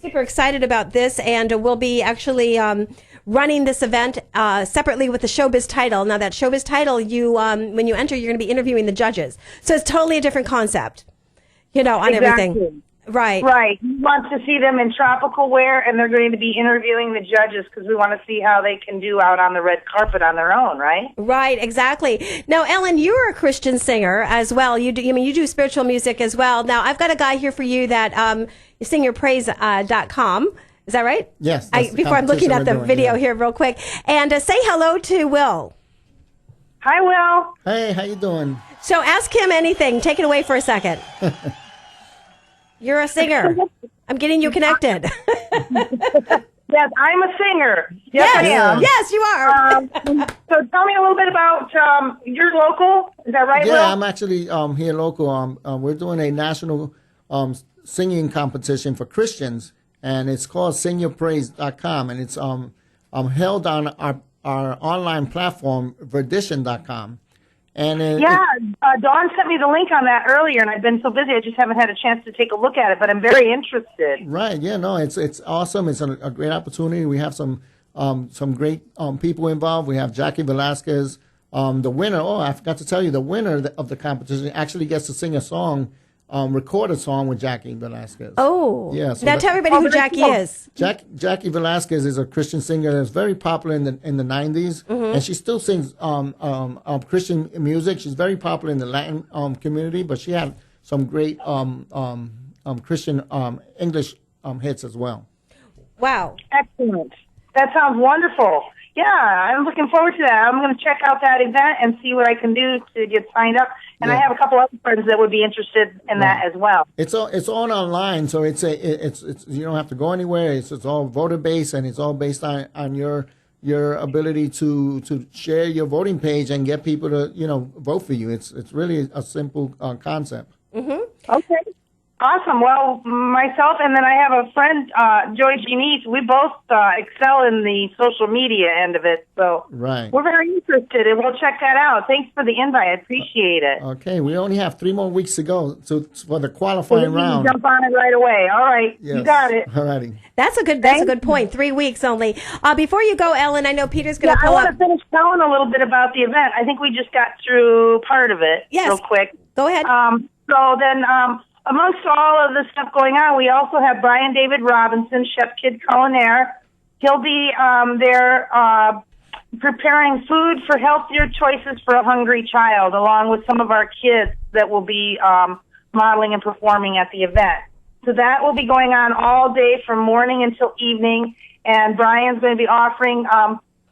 Super excited about this, and we'll be actually running this event separately with the showbiz title. Now, that showbiz title, when you enter, you're going to be interviewing the judges. So it's totally a different concept. On everything. Right. Right. We want to see them in tropical wear, and they're going to be interviewing the judges because we want to see how they can do out on the red carpet on their own, right? Right, exactly. Now, Ellen, you're a Christian singer as well. You do spiritual music as well. Now, I've got a guy here for you that singyourpraise.com. Is that right? Yes. Before I'm looking at the video here real quick. And say hello to Will. Hi, Will. Hey, how you doing? So ask him anything. Take it away for a second. You're a singer. I'm getting you connected. Yes, I'm a singer. Yes, I am. Yes, you are. So tell me a little bit about you're local. Is that right, Will? Yeah, I'm actually here local. We're doing a national singing competition for Christians, and it's called singyourpraise.com, and it's held on our online platform, verdition.com. And Dawn sent me the link on that earlier, and I've been so busy I just haven't had a chance to take a look at it, but I'm very interested. Right, yeah, no, it's awesome. It's a great opportunity. We have some great people involved. We have Jackie Velasquez, the winner. Oh, I forgot to tell you, the winner of the competition actually gets to sing a song, record a song with Jackie Velasquez. Oh, yeah. So now tell everybody who Jackie is. Jackie Velasquez is a Christian singer that's very popular in the 90s, and she still sings Christian music. She's very popular in the Latin community, but she had some great Christian English hits as well. Wow, excellent! That sounds wonderful. Yeah, I'm looking forward to that. I'm going to check out that event and see what I can do to get signed up. And I have a couple other friends that would be interested in that as well. It's all online, so it's you don't have to go anywhere. It's all voter based, and it's all based on your ability to share your voting page and get people to vote for you. It's really a simple concept. Mm-hmm. Okay. Awesome. Well, myself and then I have a friend, Joy Janice. We both excel in the social media end of it, so we're very interested, and we'll check that out. Thanks for the invite. I appreciate it. Okay, we only have 3 more weeks to go for the qualifying round. Jump on it right away. All right, yes. You got it. All righty. That's a good point. 3 weeks only. Before you go, Ellen, I know Peter's going to pull up. I want to finish telling a little bit about the event. I think we just got through part of it. Yes. Real quick. Go ahead. So then. Amongst all of the stuff going on, we also have Brian David Robinson, Chef Kid Culinaire. He'll be there preparing food for healthier choices for a hungry child, along with some of our kids that will be modeling and performing at the event. So that will be going on all day from morning until evening, and Brian's going to be offering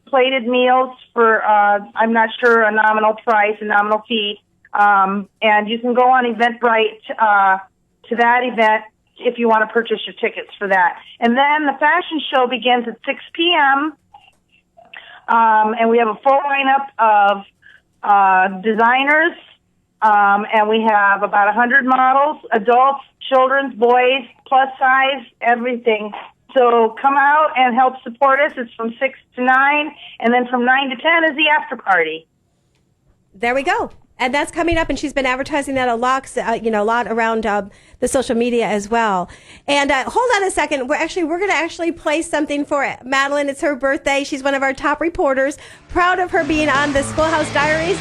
plated meals for, I'm not sure, a nominal price, a nominal fee. And you can go on Eventbrite to that event if you want to purchase your tickets for that. And then the fashion show begins at 6 p.m. And we have a full lineup of designers, and we have about 100 models, adults, children's, boys, plus size, everything. So come out and help support us. It's from 6 to 9, and then from 9 to 10 is the after party. There we go. And that's coming up, and she's been advertising that a lot around the social media as well. And hold on a second, we're going to play something for Madeline. It's her birthday. She's one of our top reporters. Proud of her being on the Schoolhouse Diaries.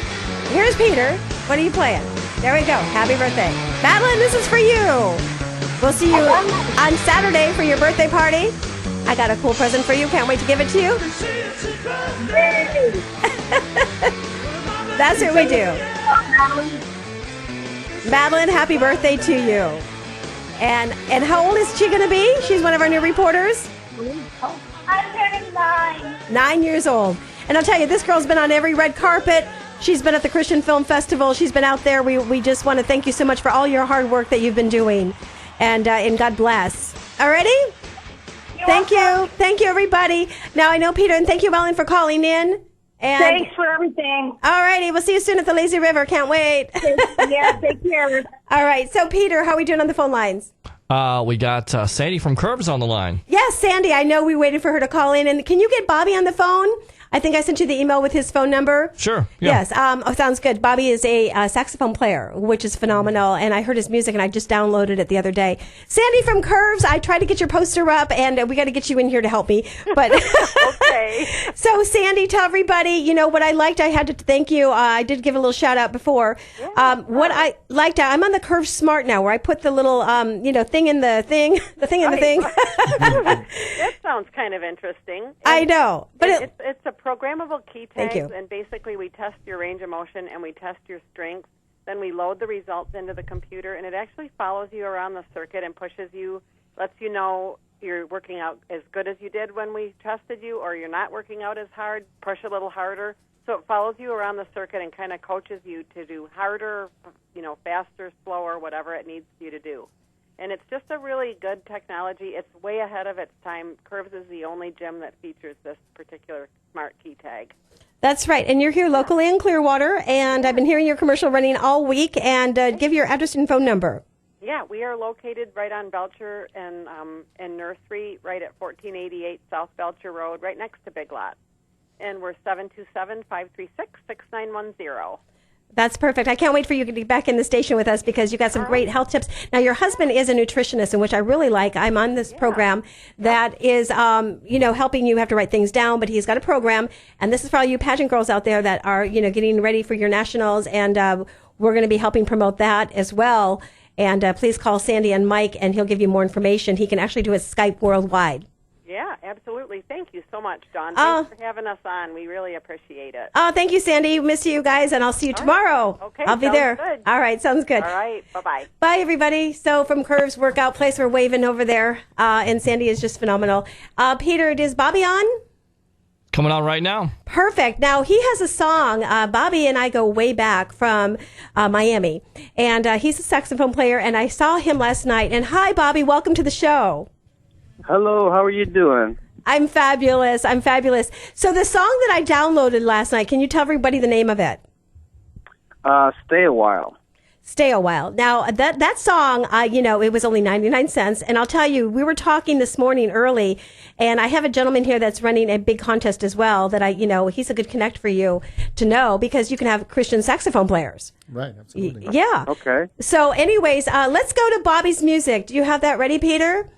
Here's Peter. What are you playing? There we go. Happy birthday, Madeline. This is for you. We'll see you on Saturday for your birthday party. I got a cool present for you. Can't wait to give it to you. That's what we do. Madeline, happy birthday to you. And how old is she going to be? She's one of our new reporters. I'm turning 9. 9 years old. And I'll tell you, this girl's been on every red carpet. She's been at the Christian Film Festival. She's been out there. We just want to thank you so much for all your hard work that you've been doing. And God bless. Alrighty? Thank you. Thank you, everybody. Now, I know Peter, and thank you, Ellen, for calling in. And thanks for everything. All righty. We'll see you soon at the Lazy River. Can't wait. Yeah, take care. All right. So, Peter, how are we doing on the phone lines? We got Sandy from Curbs on the line. Yes, Sandy. I know we waited for her to call in. And can you get Bobby on the phone? I think I sent you the email with his phone number. Sure. Yeah. Yes. Sounds good. Bobby is a saxophone player, which is phenomenal. And I heard his music, and I just downloaded it the other day. Sandy from Curves, I tried to get your poster up, and we got to get you in here to help me. But Okay. So, Sandy, tell everybody, you know, what I liked, I had to thank you. I did give a little shout out before. What I liked, I'm on the Curve Smart now, where I put the little, thing in the thing, the thing in the thing. That sounds kind of interesting. I know. But it's a programmable key Thank tag, you. and basically we test your range of motion and we test your strength. Then we load the results into the computer, and it actually follows you around the circuit and pushes you, lets you know you're working out as good as you did when we tested you, or you're not working out as hard, push a little harder. So it follows you around the circuit and kind of coaches you to do harder, faster, slower, whatever it needs you to do. And it's just a really good technology. It's way ahead of its time. Curves is the only gym that features this particular smart key tag. That's right. And you're here locally in Clearwater, and I've been hearing your commercial running all week. And give your address and phone number. Yeah, we are located right on Belcher and Nursery, right at 1488 South Belcher Road, right next to Big Lot. And we're 727-536-6910. That's perfect. I can't wait for you to be back in the station with us because you got some great health tips. Now, your husband is a nutritionist, and which I really like. I'm on this program that is, helping you have to write things down, but he's got a program. And this is for all you pageant girls out there that are, getting ready for your nationals. And we're going to be helping promote that as well. And please call Sandy and Mike, and he'll give you more information. He can actually do a Skype worldwide. Yeah, absolutely. Thank you so much, Dawn. Thanks for having us on. We really appreciate it. Oh, thank you, Sandy. Miss you guys, and I'll see you tomorrow. Okay, I'll be sounds there. good. All right, sounds good. All right, bye-bye. Bye, everybody. So from Curves Workout Place, we're waving over there, and Sandy is just phenomenal. Peter, is Bobby on? Coming on right now. Perfect. Now, he has a song. Bobby and I go way back from Miami, and he's a saxophone player, and I saw him last night. And hi, Bobby. Welcome to the show. Hello, how are you doing? I'm fabulous. So the song that I downloaded last night, can you tell everybody the name of it? Stay a While. Stay a While. Now, that song, it was only 99 cents. And I'll tell you, we were talking this morning early, and I have a gentleman here that's running a big contest as well that he's a good connect for you to know because you can have Christian saxophone players. Right, absolutely. Yeah. Okay. So anyways, let's go to Bobby's music. Do you have that ready, Peter?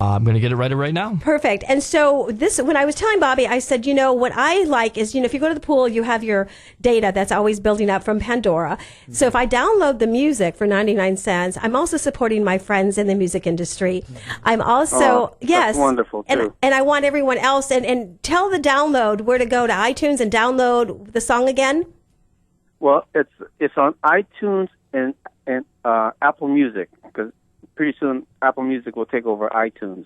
I'm going to get it right now. Perfect. And so when I was telling Bobby, I said, what I like is, if you go to the pool, you have your data that's always building up from Pandora. Mm-hmm. So if I download the music for 99 cents, I'm also supporting my friends in the music industry. Mm-hmm. I'm also, that's wonderful too. And I want everyone else, and tell the download where to go to iTunes and download the song again. Well, it's on iTunes and Apple Music, because pretty soon Apple Music will take over iTunes,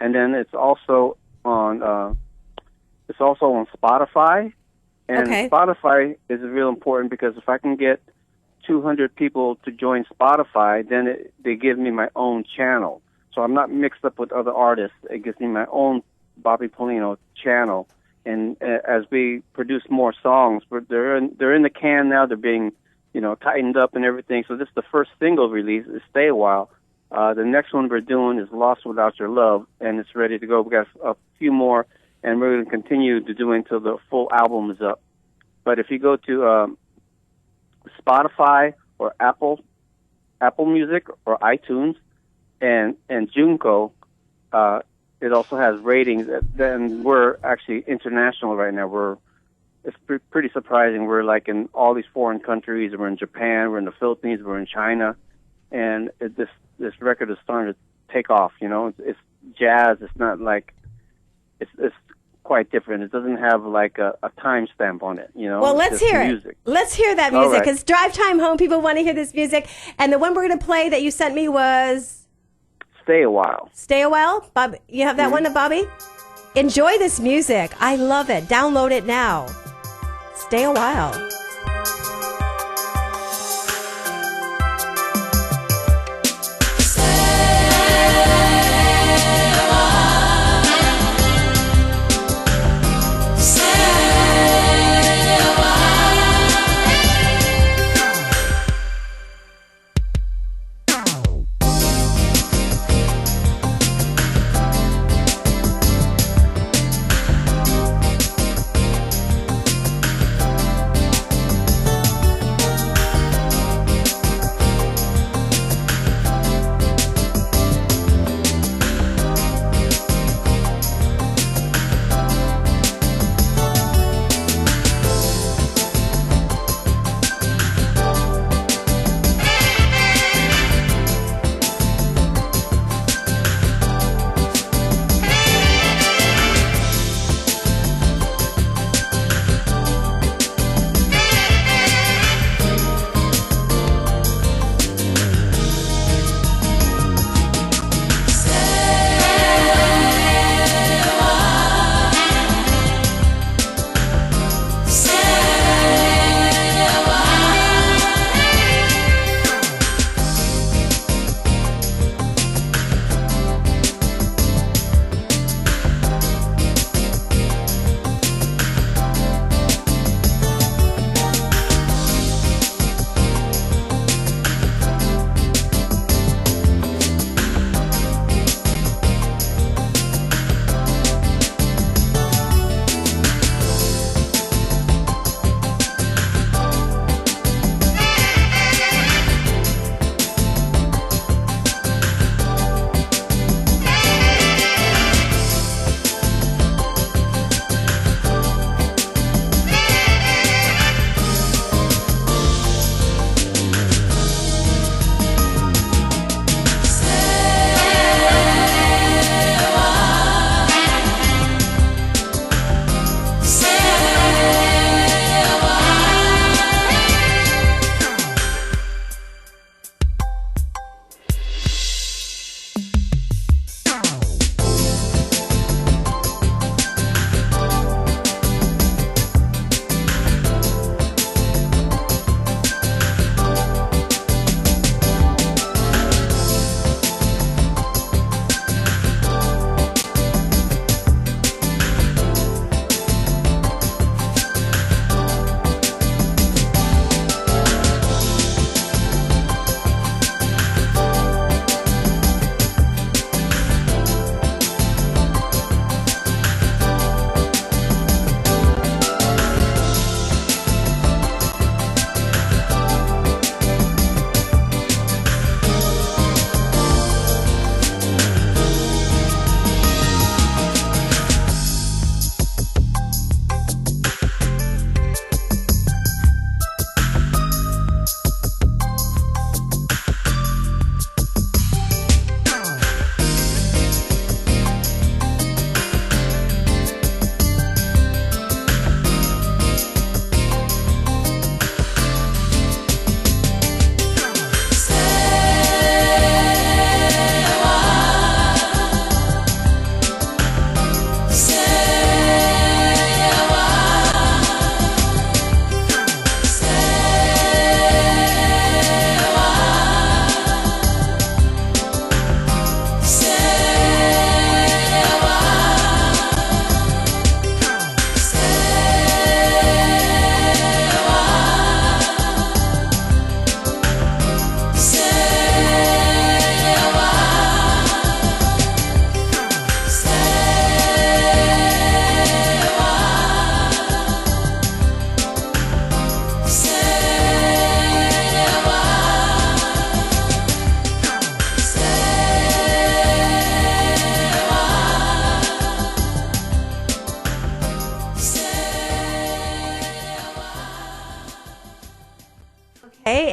and then it's also on Spotify. And Spotify is real important because if I can get 200 people to join Spotify, then they give me my own channel. So I'm not mixed up with other artists. It gives me my own Bobby Paulino channel. And as we produce more songs, they're in the can now. They're being tightened up and everything. So this is the first single release. Is Stay a While. The next one we're doing is Lost Without Your Love, and it's ready to go. We got a few more, and we're going to continue to do until the full album is up. But if you go to Spotify or Apple Music or iTunes and Junko, it also has ratings. Then we're actually international right now. It's pretty surprising. We're like in all these foreign countries. We're in Japan. We're in the Philippines. We're in China, and this record is starting to take off. It's jazz. It's not like it's quite different. It doesn't have like a timestamp on it. Well, let's hear it. Let's hear that music because drive time home. People want to hear this music, and the one we're going to play that you sent me was Stay a While. Stay a While, Bob. You have that one, Bobby. Enjoy this music. I love it. Download it now. Stay a While.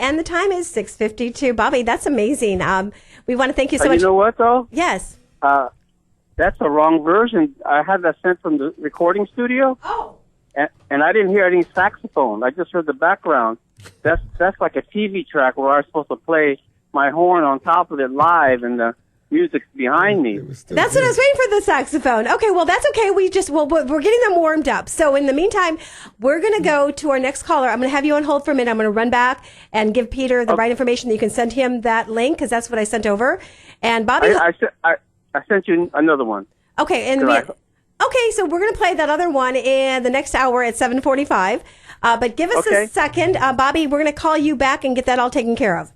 and the time is 6:52. Bobby, that's amazing. We want to thank you so much. You know what, though? Yes. That's a wrong version. I had that sent from the recording studio. Oh. And I didn't hear any saxophone. I just heard the background. That's like a TV track where I was supposed to play my horn on top of it live, and the music's behind me. That's what I was waiting for, the saxophone. Okay, well, that's okay. We're getting them warmed up. So in the meantime, we're going to go to our next caller. I'm going to have you on hold for a minute. I'm going to run back and give Peter the right information. You can send him that link because that's what I sent over. And Bobby, I sent you another one. Okay, okay, so we're going to play that other one in the next hour at 7:45. But give us a second, Bobby. We're going to call you back and get that all taken care of.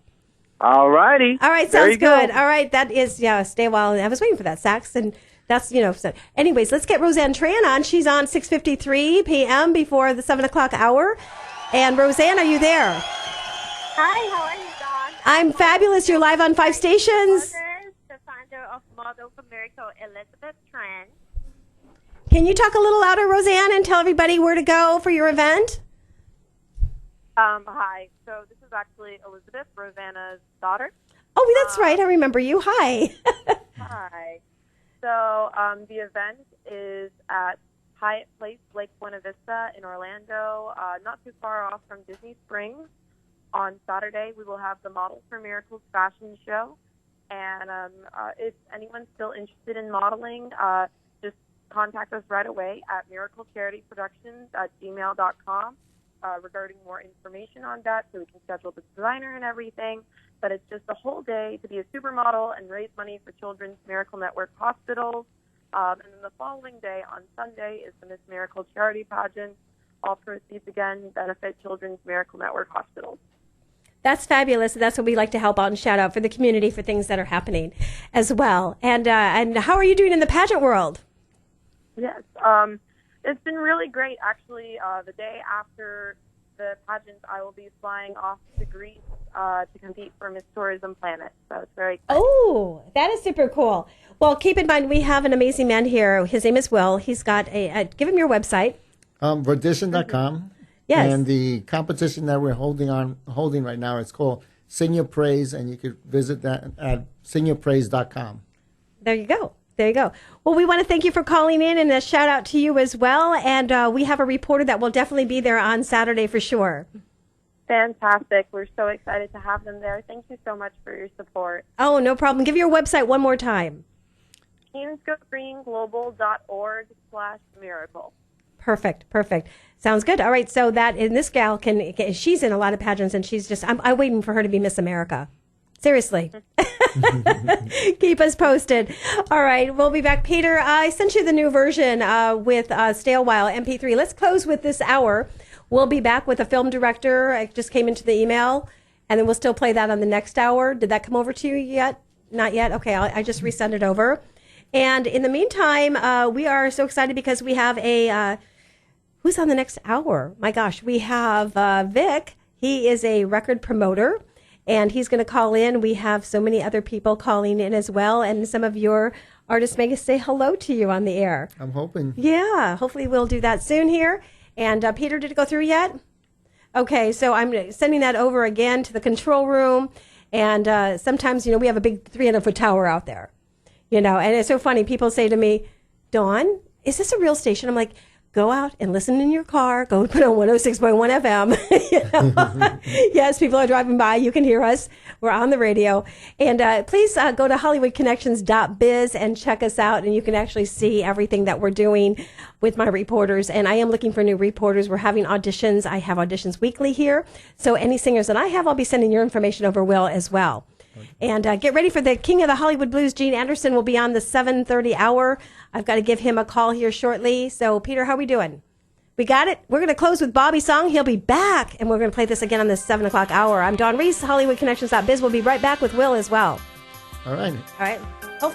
All righty. All right, sounds good. All right, that is, stay a while. I was waiting for that sax, and that's, so. Anyways, let's get Roseanne Tran on. She's on 6:53 p.m. before the 7 o'clock hour. And Roseanne, are you there? Hi, how are you, Dawn? I'm fabulous. You're live on 5 stations. The founder of Model for Miracle, Elizabeth Tran. Can you talk a little louder, Roseanne, and tell everybody where to go for your event? Hi. So this is actually Elizabeth, Rosanna's daughter. Oh, that's right. I remember you. Hi. Hi. So the event is at Hyatt Place, Lake Buena Vista in Orlando, not too far off from Disney Springs. On Saturday, we will have the Model for Miracles fashion show. And if anyone's still interested in modeling, just contact us right away at miraclecharityproductions@gmail.com regarding more information on that, so we can schedule the designer and everything. But it's just a whole day to be a supermodel and raise money for Children's Miracle Network hospitals. And then the following day, on Sunday, is the Miss Miracle Charity Pageant. All proceeds, again, benefit Children's Miracle Network hospitals. That's fabulous. That's what we like to help out and shout out for the community for things that are happening as well. And how are you doing in the pageant world? Yes, it's been really great. Actually, the day after the pageant, I will be flying off to Greece to compete for Miss Tourism Planet. So it's very exciting. Oh, that is super cool. Well, keep in mind, we have an amazing man here. His name is Will. He's got give him your website. Verdition.com. Yes. And the competition that we're holding right now, it's called Sing Your Praise, and you could visit that at singyourpraise.com. There you go. There you go. Well, we want to thank you for calling in, and a shout out to you as well. And we have a reporter that will definitely be there on Saturday for sure. Fantastic. We're so excited to have them there. Thank you so much for your support. Oh, no problem. Give your website one more time. teensgogreenglobal.org/miracle. Perfect. Sounds good. All right. So this gal she's in a lot of pageants, and she's just, I'm waiting for her to be Miss America. Seriously. Keep us posted. All right. We'll be back. Peter, I sent you the new version with Stay a While MP3. Let's close with this hour. We'll be back with a film director. I just came into the email, and then we'll still play that on the next hour. Did that come over to you yet? Not yet? Okay. I just resend it over. And in the meantime, we are so excited because we have who's on the next hour? My gosh, we have Vic. He is a record promoter, and he's going to call in. We have so many other people calling in as well, and some of your artists may say hello to you on the air. I'm hoping. Yeah, hopefully we'll do that soon here. And Peter, did it go through yet? Okay, so I'm sending that over again to the control room. And sometimes, we have a big 300-foot tower out there, and it's so funny. People say to me, Dawn, is this a real station? I'm like, go out and listen in your car. Go put on 106.1 FM. Yes, people are driving by. You can hear us. We're on the radio. And please go to HollywoodConnections.biz and check us out. And you can actually see everything that we're doing with my reporters. And I am looking for new reporters. We're having auditions. I have auditions weekly here. So any singers that I have, I'll be sending your information over, Will, as well. And get ready for the King of the Hollywood Blues. Gene Anderson will be on the 7:30 hour. I've got to give him a call here shortly. So, Peter, how are we doing? We got it? We're going to close with Bobby's song. He'll be back, and we're going to play this again on the 7 o'clock hour. I'm Dawn Reese, HollywoodConnections.biz. We'll be right back with Will as well. All right. All right. Oh.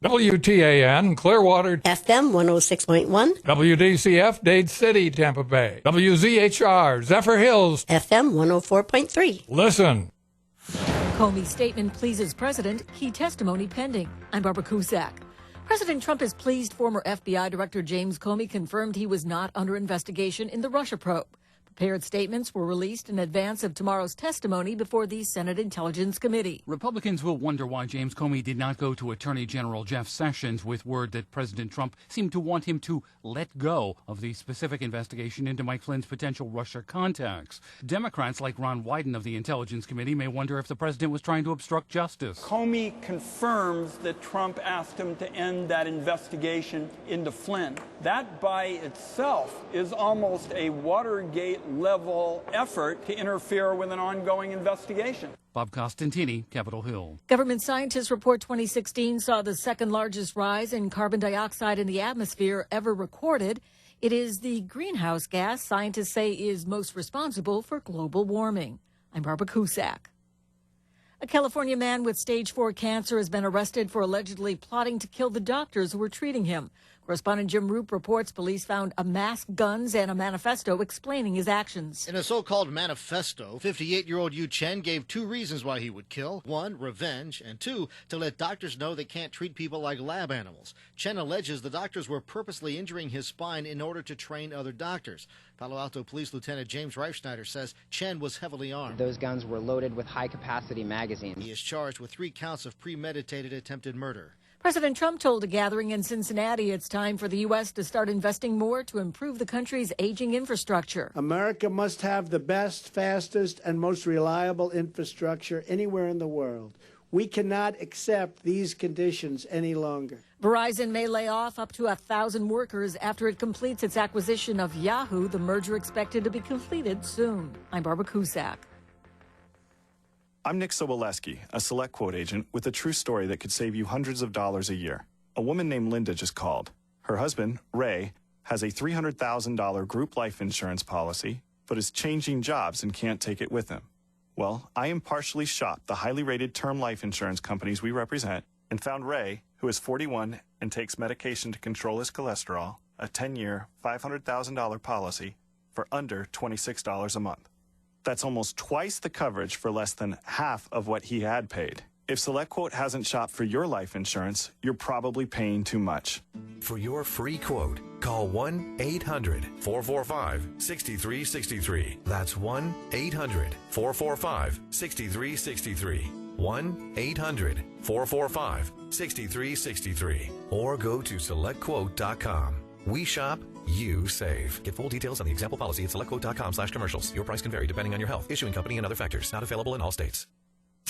WTAN, Clearwater. FM 106.1. WDCF, Dade City, Tampa Bay. WZHR, Zephyr Hills. FM 104.3. Listen. Comey's statement pleases president. Key testimony pending. I'm Barbara Cusack. President Trump is pleased former FBI Director James Comey confirmed he was not under investigation in the Russia probe. Prepared statements were released in advance of tomorrow's testimony before the Senate Intelligence Committee. Republicans will wonder why James Comey did not go to Attorney General Jeff Sessions with word that President Trump seemed to want him to let go of the specific investigation into Mike Flynn's potential Russia contacts. Democrats like Ron Wyden of the Intelligence Committee may wonder if the president was trying to obstruct justice. Comey confirms that Trump asked him to end that investigation into Flynn. That by itself is almost a Watergate-level effort to interfere with an ongoing investigation. Bob Costantini, Capitol Hill. Government scientists report 2016 saw the second largest rise in carbon dioxide in the atmosphere ever recorded. It is the greenhouse gas scientists say is most responsible for global warming. I'm Barbara Cusack. A California man with stage 4 cancer has been arrested for allegedly plotting to kill the doctors who were treating him. Correspondent Jim Roop reports police found a mask, guns, and a manifesto explaining his actions. In a so-called manifesto, 58-year-old Yu Chen gave 2 reasons why he would kill. 1, revenge, and 2, to let doctors know they can't treat people like lab animals. Chen alleges the doctors were purposely injuring his spine in order to train other doctors. Palo Alto Police Lieutenant James Reifschneider says Chen was heavily armed. Those guns were loaded with high-capacity magazines. He is charged with 3 counts of premeditated attempted murder. President Trump told a gathering in Cincinnati it's time for the U.S. to start investing more to improve the country's aging infrastructure. America must have the best, fastest, and most reliable infrastructure anywhere in the world. We cannot accept these conditions any longer. Verizon may lay off up to 1,000 workers after it completes its acquisition of Yahoo, the merger expected to be completed soon. I'm Barbara Cusack. I'm Nick Soboleski, a Select Quote agent with a true story that could save you hundreds of dollars a year. A woman named Linda just called. Her husband, Ray, has a $300,000 group life insurance policy, but is changing jobs and can't take it with him. Well, I impartially shopped the highly rated term life insurance companies we represent and found Ray, who is 41 and takes medication to control his cholesterol, a 10-year, $500,000 policy for under $26 a month. That's almost twice the coverage for less than half of what he had paid. If SelectQuote hasn't shopped for your life insurance, you're probably paying too much. For your free quote, call 1-800-445-6363. That's 1-800-445-6363. 1-800-445-6363. Or go to SelectQuote.com. We shop, you save. Get full details on the example policy at SelectQuote.com/commercials. Your price can vary depending on your health, issuing company, and other factors. Not available in all states.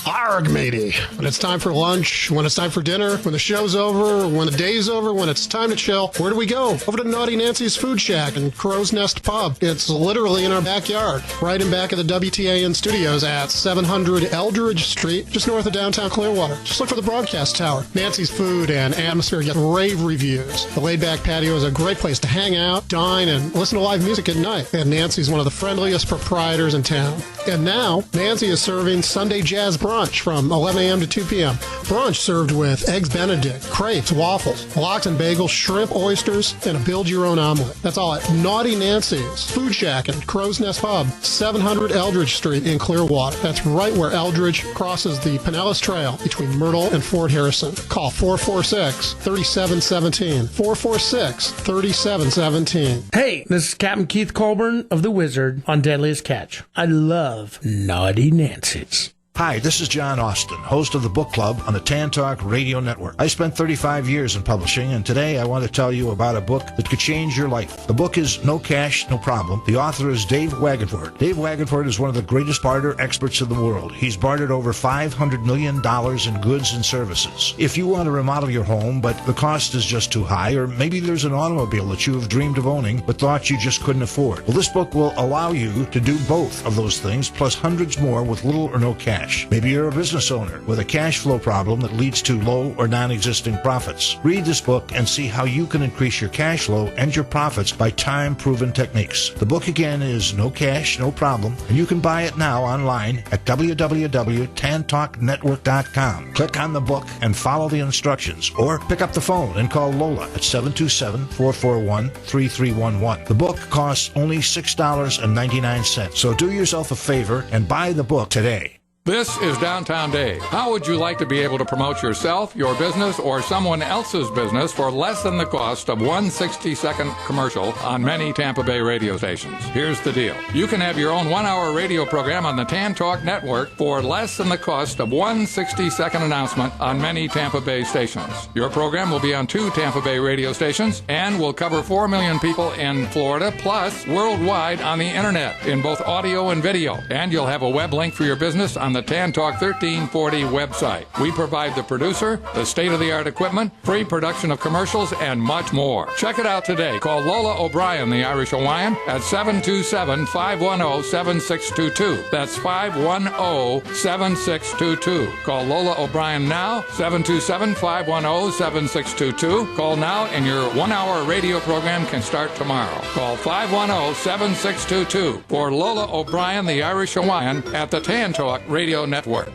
Arg, matey. When it's time for lunch, when it's time for dinner, when the show's over, when the day's over, when it's time to chill, where do we go? Over to Naughty Nancy's Food Shack and Crow's Nest Pub. It's literally in our backyard, right in back of the WTAN studios at 700 Eldridge Street, just north of downtown Clearwater. Just look for the broadcast tower. Nancy's food and atmosphere get rave reviews. The laid-back patio is a great place to hang out, dine, and listen to live music at night. And Nancy's one of the friendliest proprietors in town. And now, Nancy is serving Sunday Jazz Brunch from 11 a.m. to 2 p.m. Brunch served with Eggs Benedict, crepes, waffles, lox and bagels, shrimp, oysters, and a build-your-own omelet. That's all at Naughty Nancy's Food Shack and Crow's Nest Pub, 700 Eldridge Street in Clearwater. That's right where Eldridge crosses the Pinellas Trail between Myrtle and Fort Harrison. Call 446-3717. 446-3717. Hey, this is Captain Keith Colburn of The Wizard on Deadliest Catch. I love Naughty Nancy's. Hi, this is John Austin, host of the Book Club on the Tan Talk Radio Network. I spent 35 years in publishing, and today I want to tell you about a book that could change your life. The book is No Cash, No Problem. The author is Dave Wagenford. Dave Wagenford is one of the greatest barter experts in the world. He's bartered over $500 million in goods and services. If you want to remodel your home, but the cost is just too high, or maybe there's an automobile that you have dreamed of owning, but thought you just couldn't afford, well, this book will allow you to do both of those things, plus hundreds more with little or no cash. cash. Maybe you're a business owner with a cash flow problem that leads to low or non-existing profits. Read this book and see how you can increase your cash flow and your profits by time-proven techniques. The book again is No Cash, No Problem, and you can buy it now online at www.tantalknetwork.com. Click on the book and follow the instructions, or pick up the phone and call Lola at 727-441-3311. The book costs only $6.99, so do yourself a favor and buy the book today. This is Downtown Dave. How would you like to be able to promote yourself, your business, or someone else's business for less than the cost of one 60-second commercial on many Tampa Bay radio stations? Here's the deal. You can have your own 1-hour radio program on the Tan Talk Network for less than the cost of one 60-second announcement on many Tampa Bay stations. Your program will be on 2 Tampa Bay radio stations and will cover 4 million people in Florida, plus worldwide on the internet in both audio and video. And you'll have a web link for your business on the Tan Talk 1340 website. We provide the producer, the state-of-the-art equipment, free production of commercials, and much more. Check it out today. Call Lola O'Brien, the Irish Hawaiian, at 727-510-7622. That's 510-7622. Call Lola O'Brien now, 727-510-7622. Call now and your 1-hour radio program can start tomorrow. Call 510-7622 for Lola O'Brien, the Irish Hawaiian, at the Tan Talk Radio Network.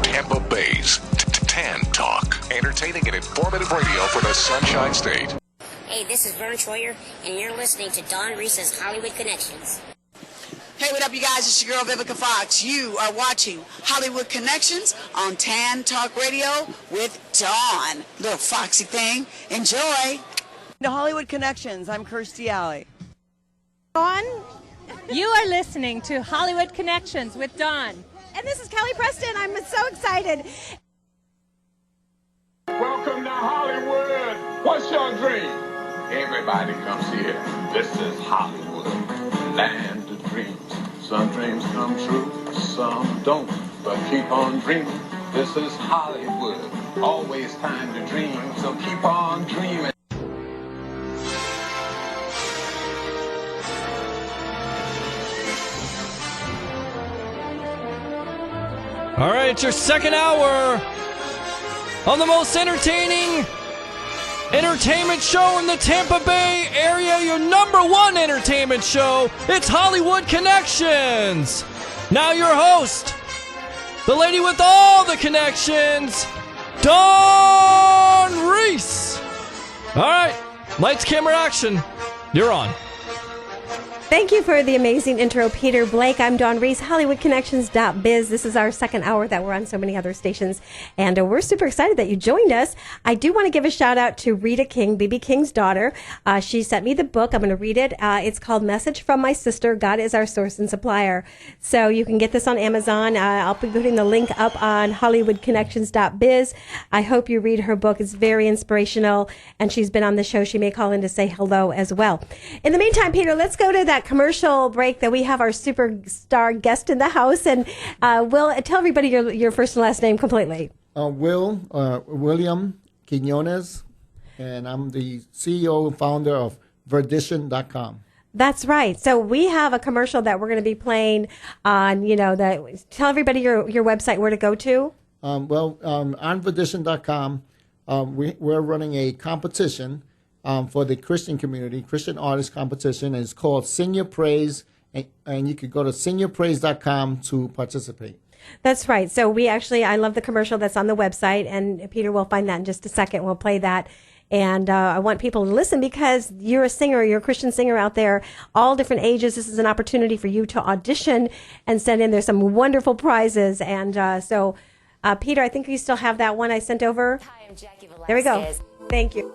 Tampa Bay's Tan Talk. Entertaining and informative radio for the Sunshine State. Hey, this is Vern Troyer, and you're listening to Don Reese's Hollywood Connections. Hey, what up, you guys? It's your girl, Vivica Fox. You are watching Hollywood Connections on Tan Talk Radio with Dawn. Little foxy thing. Enjoy. To Hollywood Connections, I'm Kirstie Alley. Dawn, you are listening to Hollywood Connections with Dawn. And this is Kelly Preston. I'm so excited. Welcome to Hollywood. What's your dream? Everybody comes here. This is Hollywood, land of dreams. Some dreams come true, some don't. But keep on dreaming. This is Hollywood. Always time to dream, so keep on dreaming. All right, it's your second hour on the most entertaining entertainment show in the Tampa Bay area, your number one entertainment show. It's Hollywood Connections. Now your host, the lady with all the connections, Dawn Reese. All right, lights, camera, action. You're on. Thank you for the amazing intro, Peter Blake. I'm Dawn Reese, HollywoodConnections.biz. This is our second hour that we're on so many other stations, and we're super excited that you joined us. I do want to give a shout out to Rita King, B.B. King's daughter. She sent me the book. I'm going to read it. It's called Message from My Sister, God is Our Source and Supplier. So you can get this on Amazon. I'll be putting the link up on HollywoodConnections.biz. I hope you read her book. It's very inspirational, and she's been on the show. She may call in to say hello as well. In the meantime, Peter, let's go to that commercial break that we have our superstar guest in the house, and Will, tell everybody your first and last name completely. William Quinones, and I'm the CEO and founder of Verdition.com. That's right. So we have a commercial that we're going to be playing on, tell everybody your website, where to go to. On Verdition.com, we're running a competition for the Christian community, Christian artist competition, and it's called Sing Your Praise, and you could go to singyourpraise.com to participate. That's right. So I love the commercial that's on the website, and Peter will find that in just a second. We'll play that. And I want people to listen because you're a singer, you're a Christian singer out there, all different ages. This is an opportunity for you to audition and send in. There's some wonderful prizes. And so, Peter, I think you still have that one I sent over. Hi, I'm Jackie Velasquez. There we go. Thank you.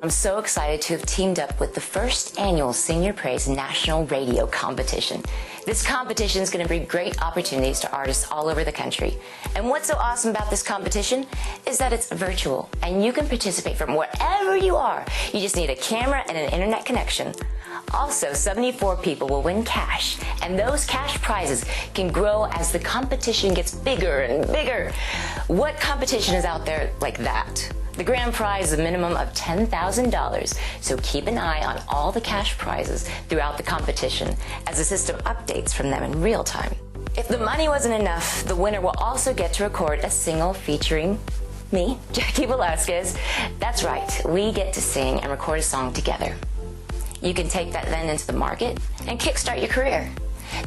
I'm so excited to have teamed up with the first annual Sing Your Praise National Radio Competition. This competition is going to bring great opportunities to artists all over the country. And what's so awesome about this competition is that it's virtual, and you can participate from wherever you are. You just need a camera and an internet connection. Also, 74 people will win cash, and those cash prizes can grow as the competition gets bigger and bigger. What competition is out there like that? The grand prize is a minimum of $10,000, so keep an eye on all the cash prizes throughout the competition as the system updates from them in real time. If the money wasn't enough, the winner will also get to record a single featuring me, Jackie Velasquez. That's right, we get to sing and record a song together. You can take that then into the market and kickstart your career.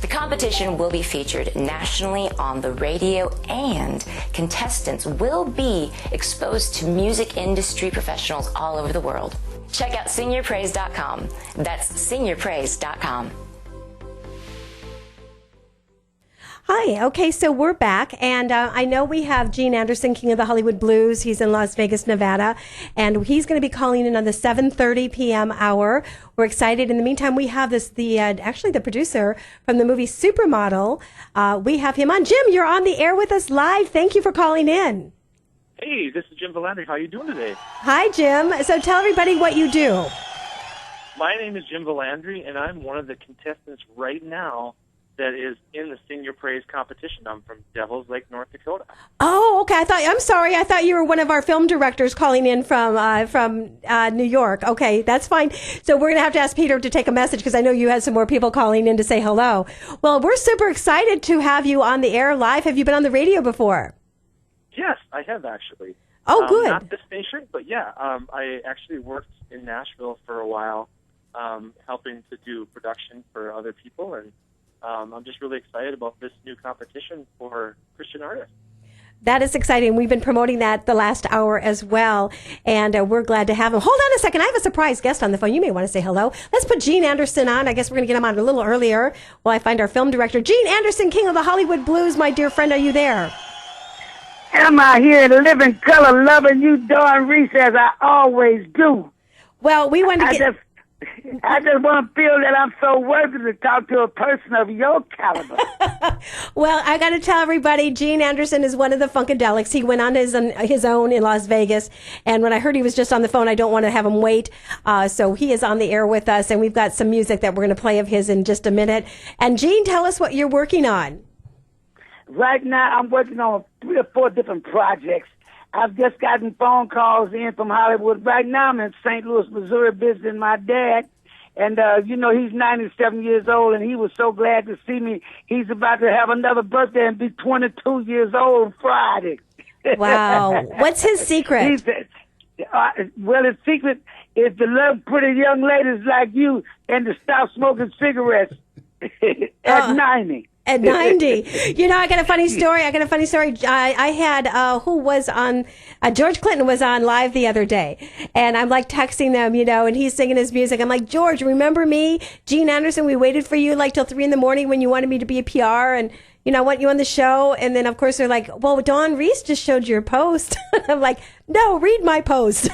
The competition will be featured nationally on the radio, and contestants will be exposed to music industry professionals all over the world. Check out singyourpraise.com. That's singyourpraise.com. Hi. Okay, so we're back, and I know we have Gene Anderson, King of the Hollywood Blues. He's in Las Vegas, Nevada, and he's going to be calling in on the 7:30 p.m. hour. We're excited. In the meantime, we have the producer from the movie Supermodel. We have him on. Jim, you're on the air with us live. Thank you for calling in. Hey, this is Jim Valandri. How are you doing today? Hi, Jim. So tell everybody what you do. My name is Jim Valandri, and I'm one of the contestants right now that is in the Sing Your Praise competition. I'm from Devils Lake, North Dakota. Oh, okay. I'm sorry. I thought you were one of our film directors calling in from New York. Okay, that's fine. So we're going to have to ask Peter to take a message because I know you had some more people calling in to say hello. Well, we're super excited to have you on the air live. Have you been on the radio before? Yes, I have actually. Oh, good. Not this station, but yeah. I actually worked in Nashville for a while, helping to do production for other people, and I'm just really excited about this new competition for Christian artists. That is exciting. We've been promoting that the last hour as well, and we're glad to have him. Hold on a second. I have a surprise guest on the phone. You may want to say hello. Let's put Gene Anderson on. I guess we're going to get him on a little earlier while I find our film director. Gene Anderson, King of the Hollywood Blues, my dear friend. Are you there? Am I here in living color, loving you, Dawn Reese, as I always do? Well, we want to I just want to feel that I'm so worthy to talk to a person of your caliber. Well, I got to tell everybody, Gene Anderson is one of the Funkadelics. He went on his own in Las Vegas, and when I heard he was just on the phone, I don't want to have him wait. So he is on the air with us, and we've got some music that we're going to play of his in just a minute. And Gene, tell us what you're working on. Right now, I'm working on 3 or 4 different projects. I've just gotten phone calls in from Hollywood. Right now, I'm in St. Louis, Missouri, visiting my dad. And, he's 97 years old, and he was so glad to see me. He's about to have another birthday and be 22 years old Friday. Wow. What's his secret? His secret is to love pretty young ladies like you and to stop smoking cigarettes at 90. At 90. I got a funny story. I had, who was on, George Clinton was on live the other day. And I'm like texting them, and he's singing his music. I'm like, George, remember me? Gene Anderson, we waited for you like till 3 a.m. when you wanted me to be a PR and, I want you on the show. And then, of course, they're like, well, Dawn Reese just showed your post. I'm like, no, read my post.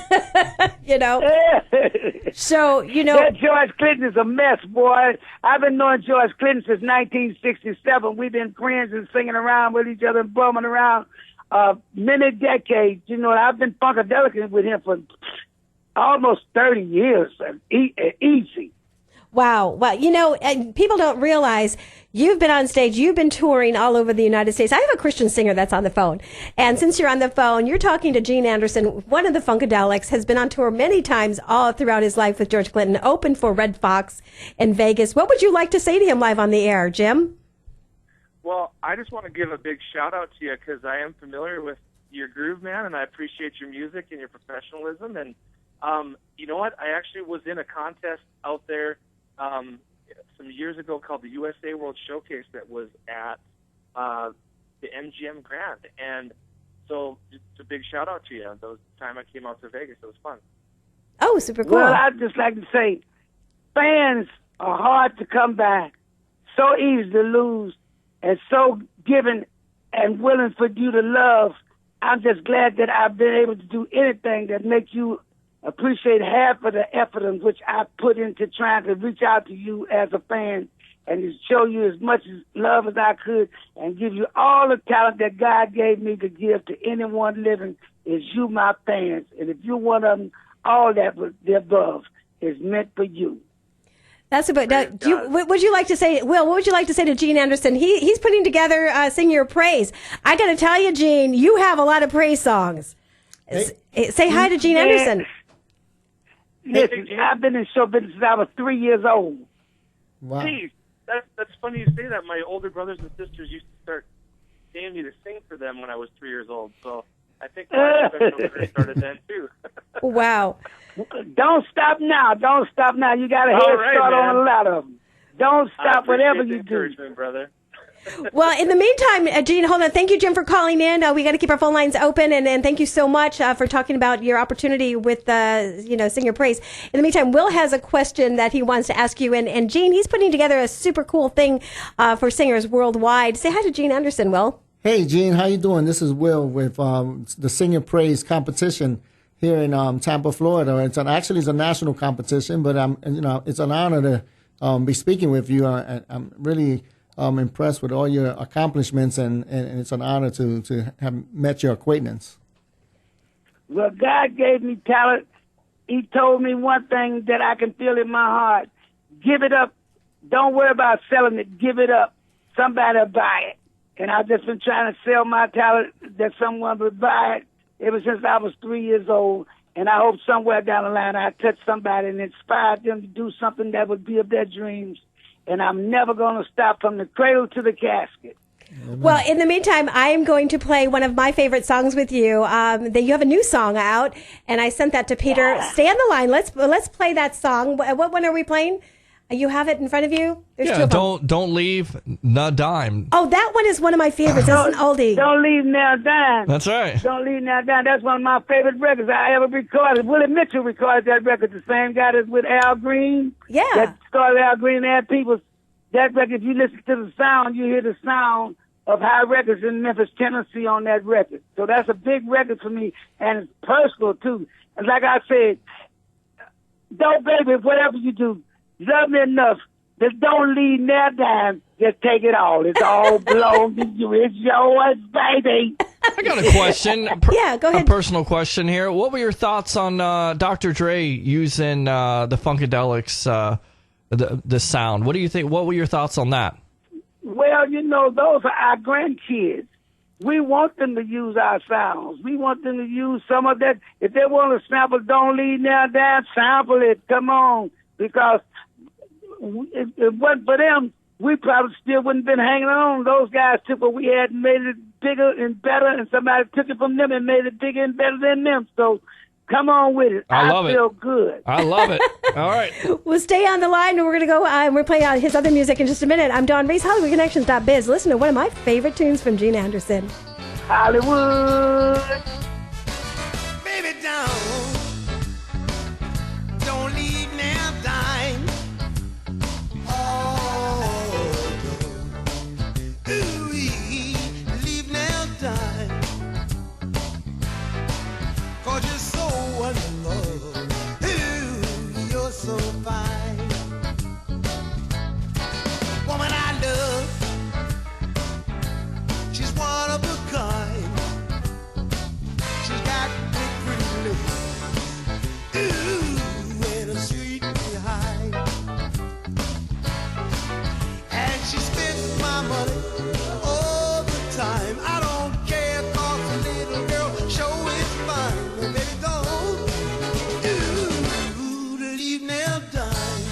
So, That George Clinton is a mess, boy. I've been knowing George Clinton since 1967. We've been friends and singing around with each other and bumming around many decades. I've been funkadelic with him for almost 30 years. Easy. Wow. Well, and people don't realize you've been on stage, you've been touring all over the United States. I have a Christian singer that's on the phone. And since you're on the phone, you're talking to Gene Anderson, one of the Funkadelics, has been on tour many times all throughout his life with George Clinton, opened for Red Fox in Vegas. What would you like to say to him live on the air, Jim? Well, I just want to give a big shout out to you because I am familiar with your groove, man, and I appreciate your music and your professionalism. And you know what? I actually was in a contest out there some years ago called the USA World Showcase that was at the MGM Grand. And so just a big shout out to you. The time I came out to Vegas, it was fun. Oh, super cool. Well, I'd just like to say fans are hard to come by, so easy to lose, and so giving and willing for you to love. I'm just glad that I've been able to do anything that makes you appreciate half of the effort in which I put into trying to reach out to you as a fan and to show you as much love as I could and give you all the talent that God gave me to give to anyone living is you, my fans. And if you're one of them, all that the above is meant for you. That's about. What would you like to say, Will? What would you like to say to Gene Anderson? He's putting together Sing Your Praise. I got to tell you, Gene, you have a lot of praise songs. Say hi to Gene Anderson. Listen, I've been in show business since I was 3 years old. Wow. Hey, that's funny you say that. My older brothers and sisters used to start paying me to sing for them when I was 3 years old. So I think my professional career started then too. Wow. Don't stop now. Don't stop now. You got a head start on a lot of them. Don't stop whatever you do. Brother. Well, in the meantime, Gene, hold on. Thank you, Jim, for calling in. We got to keep our phone lines open, and thank you so much for talking about your opportunity with, Sing Your Praise. In the meantime, Will has a question that he wants to ask you, and Gene, he's putting together a super cool thing for singers worldwide. Say hi to Gene Anderson, Will. Hey, Gene, how you doing? This is Will with the Sing Your Praise competition here in Tampa, Florida. It's a national competition, but it's an honor to be speaking with you. I'm really impressed with all your accomplishments, and it's an honor to have met your acquaintance. Well, God gave me talent. He told me one thing that I can feel in my heart. Give it up. Don't worry about selling it. Give it up. Somebody will buy it. And I've just been trying to sell my talent that someone would buy it ever since I was 3 years old. And I hope somewhere down the line I touch somebody and inspired them to do something that would be of their dreams. And I'm never going to stop from the cradle to the casket. Well, in the meantime, I am going to play one of my favorite songs with you. You have a new song out, and I sent that to Peter. Yeah. Stay on the line. Let's play that song. What one are we playing? You have it in front of you? There's two of them. Don't leave na dime. Oh, that one is one of my favorites. That's an oldie. Don't leave now dime. That's right. Don't leave now dime. That's one of my favorite records I ever recorded. Willie Mitchell recorded that record, the same guy that's with Al Green. Yeah. That started Al Green and Al Peoples. That record, if you listen to the sound, you hear the sound of High Records in Memphis, Tennessee on that record. So that's a big record for me, and it's personal, too. And like I said, don't, baby, whatever you do, love me enough. Just don't leave near dime. Just take it all. It's all belongs to you. It's yours, baby. I got a question. Yeah, go ahead. A personal question here. What were your thoughts on Dr. Dre using the Funkadelics, the sound? What do you think? What were your thoughts on that? Well, those are our grandkids. We want them to use our sounds. We want them to use some of that. If they want to sample Don't Leave Now Dime, sample it. Come on. Because if it wasn't for them, we probably still wouldn't have been hanging on. Those guys took what we had and made it bigger and better, and somebody took it from them and made it bigger and better than them. So come on with it. I feel good. I love it. All right. We'll stay on the line, and we're going to go, and we're playing his other music in just a minute. I'm Dawn Reese, HollywoodConnections.biz. Listen to one of my favorite tunes from Gene Anderson. Hollywood. Baby, don't leave now, dime. Leave now, dime. 'Cause you're so wonderful. Ooh, you're so fine. Woman I love, she's one of a kind. She's got big pretty lips. Ooh, and a sweet behind. And she spends my money all the time. I don't care, 'cause a little girl show is fine. But baby, don't leave now, dime.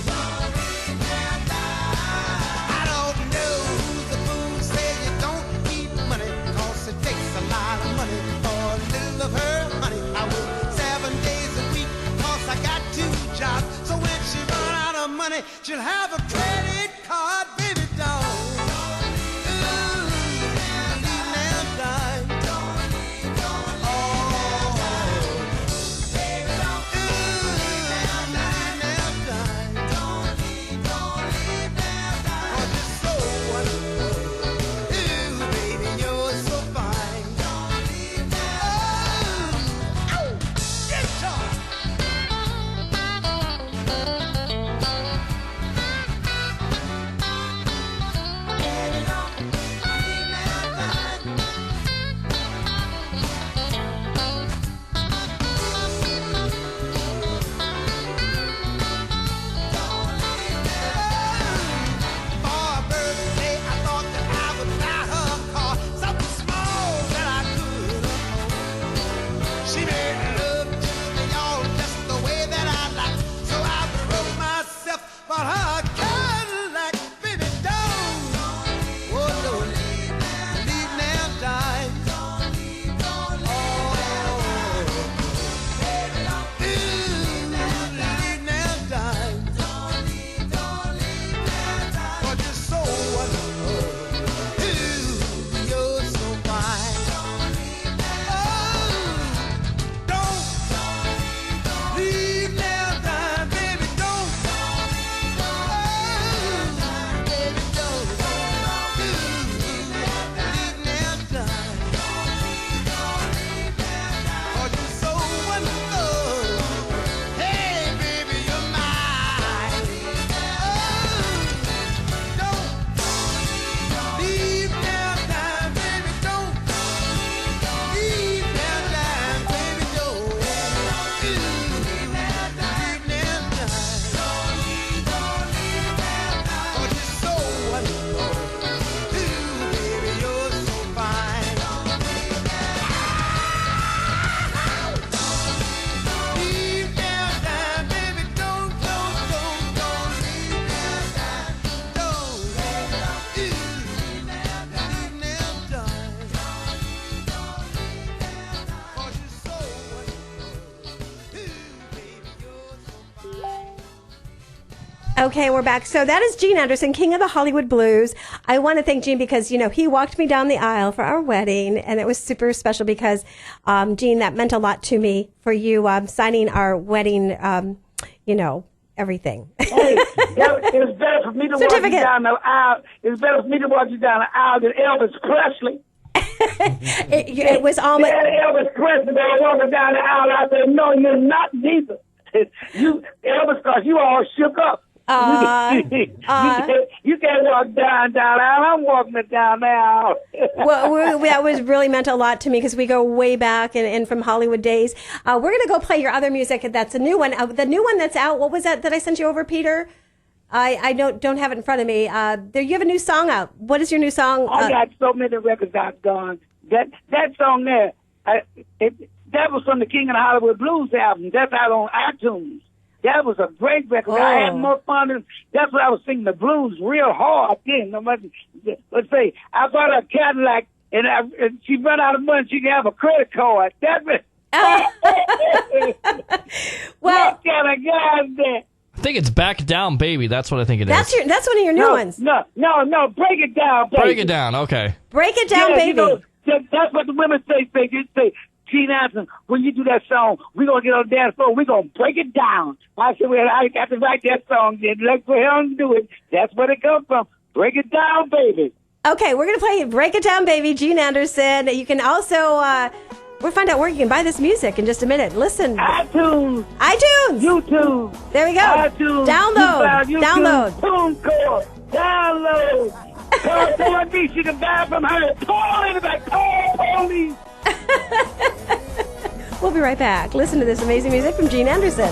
I don't know the fool say you don't need money, 'cause it takes a lot of money for a little of her honey. I work 7 days a week, 'cause I got 2 jobs. So when she run out of money, she'll have a credit card, baby, don't. Okay, we're back. So that is Gene Anderson, King of the Hollywood Blues. I want to thank Gene because, he walked me down the aisle for our wedding, and it was super special because, Gene, that meant a lot to me for you signing our wedding, everything. Hey, it's better for me to walk you down the aisle. It's better for me to walk you down the aisle than Elvis Presley. it was all my... Elvis Presley, they were walking down the aisle. I said, no, you're not neither. Elvis, because you all shook up. You can't walk down the aisle. I'm walking it down the aisle. Well, that was really meant a lot to me because we go way back and from Hollywood days. We're going to go play your other music. That's a new one. The new one that's out, what was that I sent you over, Peter? I don't have it in front of me. You have a new song out. What is your new song? I got so many records out gone. That song there, that was from the King of the Hollywood Blues album. That's out on iTunes. That was a great record. I had more fun than, that's what I was singing the blues real hard then. Let's say I bought a Cadillac and she run out of money. She can have a credit card. That was, what kind of guys there? I think it's Back Down Baby. That's what I think it is. That's one of your new ones. No. Break it down, baby. Break it down. Okay. Break it down, baby. That's what the women say. They say, Gene Anderson, when you do that song, we're going to get on the dance floor. We're going to break it down. I said, well, I got to write that song. Then let's go ahead and do it. That's where it comes from. Break it down, baby. Okay, we're going to play Break It Down, Baby, Gene Anderson. You can also, we'll find out where you can buy this music in just a minute. Listen. iTunes. YouTube. There we go. iTunes. Download. TuneCore. Download. Call police. You can buy from her. Call anybody. Call police. We'll be right back. Listen to this amazing music from Gene Anderson.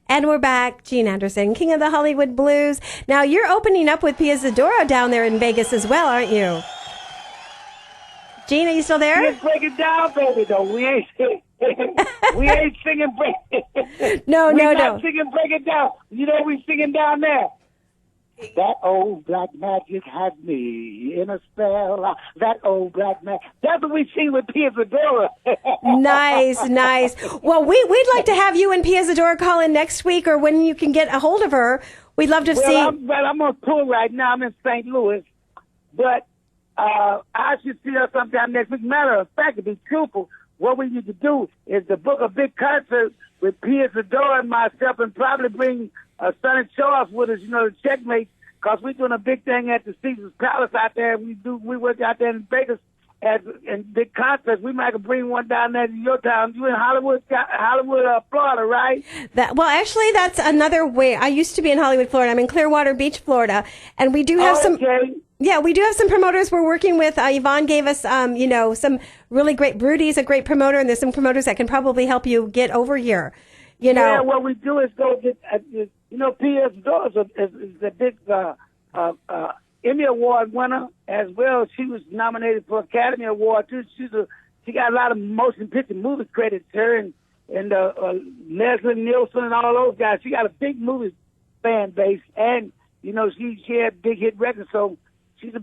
And we're back. Gene Anderson, King of the Hollywood Blues. Now, you're opening up with Pia Zadora down there in Vegas as well, aren't you? Gene, are you still there? Let's break it down, baby, though. We ain't singing break. No. We're not singing break it down. You know we singing down there. That old black magic had me in a spell. That old black magic. That's what we sing with Pia Zadora. Nice. Well, we'd like to have you and Pia Zadora call in next week, or when you can get a hold of her. We'd love to see. I'm on tour right now. I'm in St. Louis, but I should see her sometime next week. Matter of fact, to be truthful, what we need to do is to book a big concert with Pia Zadora and myself, and probably bring Sonny Charles with us, the Checkmate, because we're doing a big thing at the Caesars Palace out there. We work out there in Vegas and big concerts. We might bring one down there to your town. You in Hollywood, Florida, right? Actually, that's another way. I used to be in Hollywood, Florida. I'm in Clearwater Beach, Florida, and we do have some. Yeah, we do have some promoters we're working with. Yvonne gave us, some really great. Brody's a great promoter, and there's some promoters that can probably help you get over here. Yeah, what we do is go get. Pia Zadora is a big Emmy Award winner as well. She was nominated for Academy Award too. She got a lot of motion picture movie credits. Her and Leslie Nielsen and all those guys. She got a big movie fan base, and she had big hit records. So she's a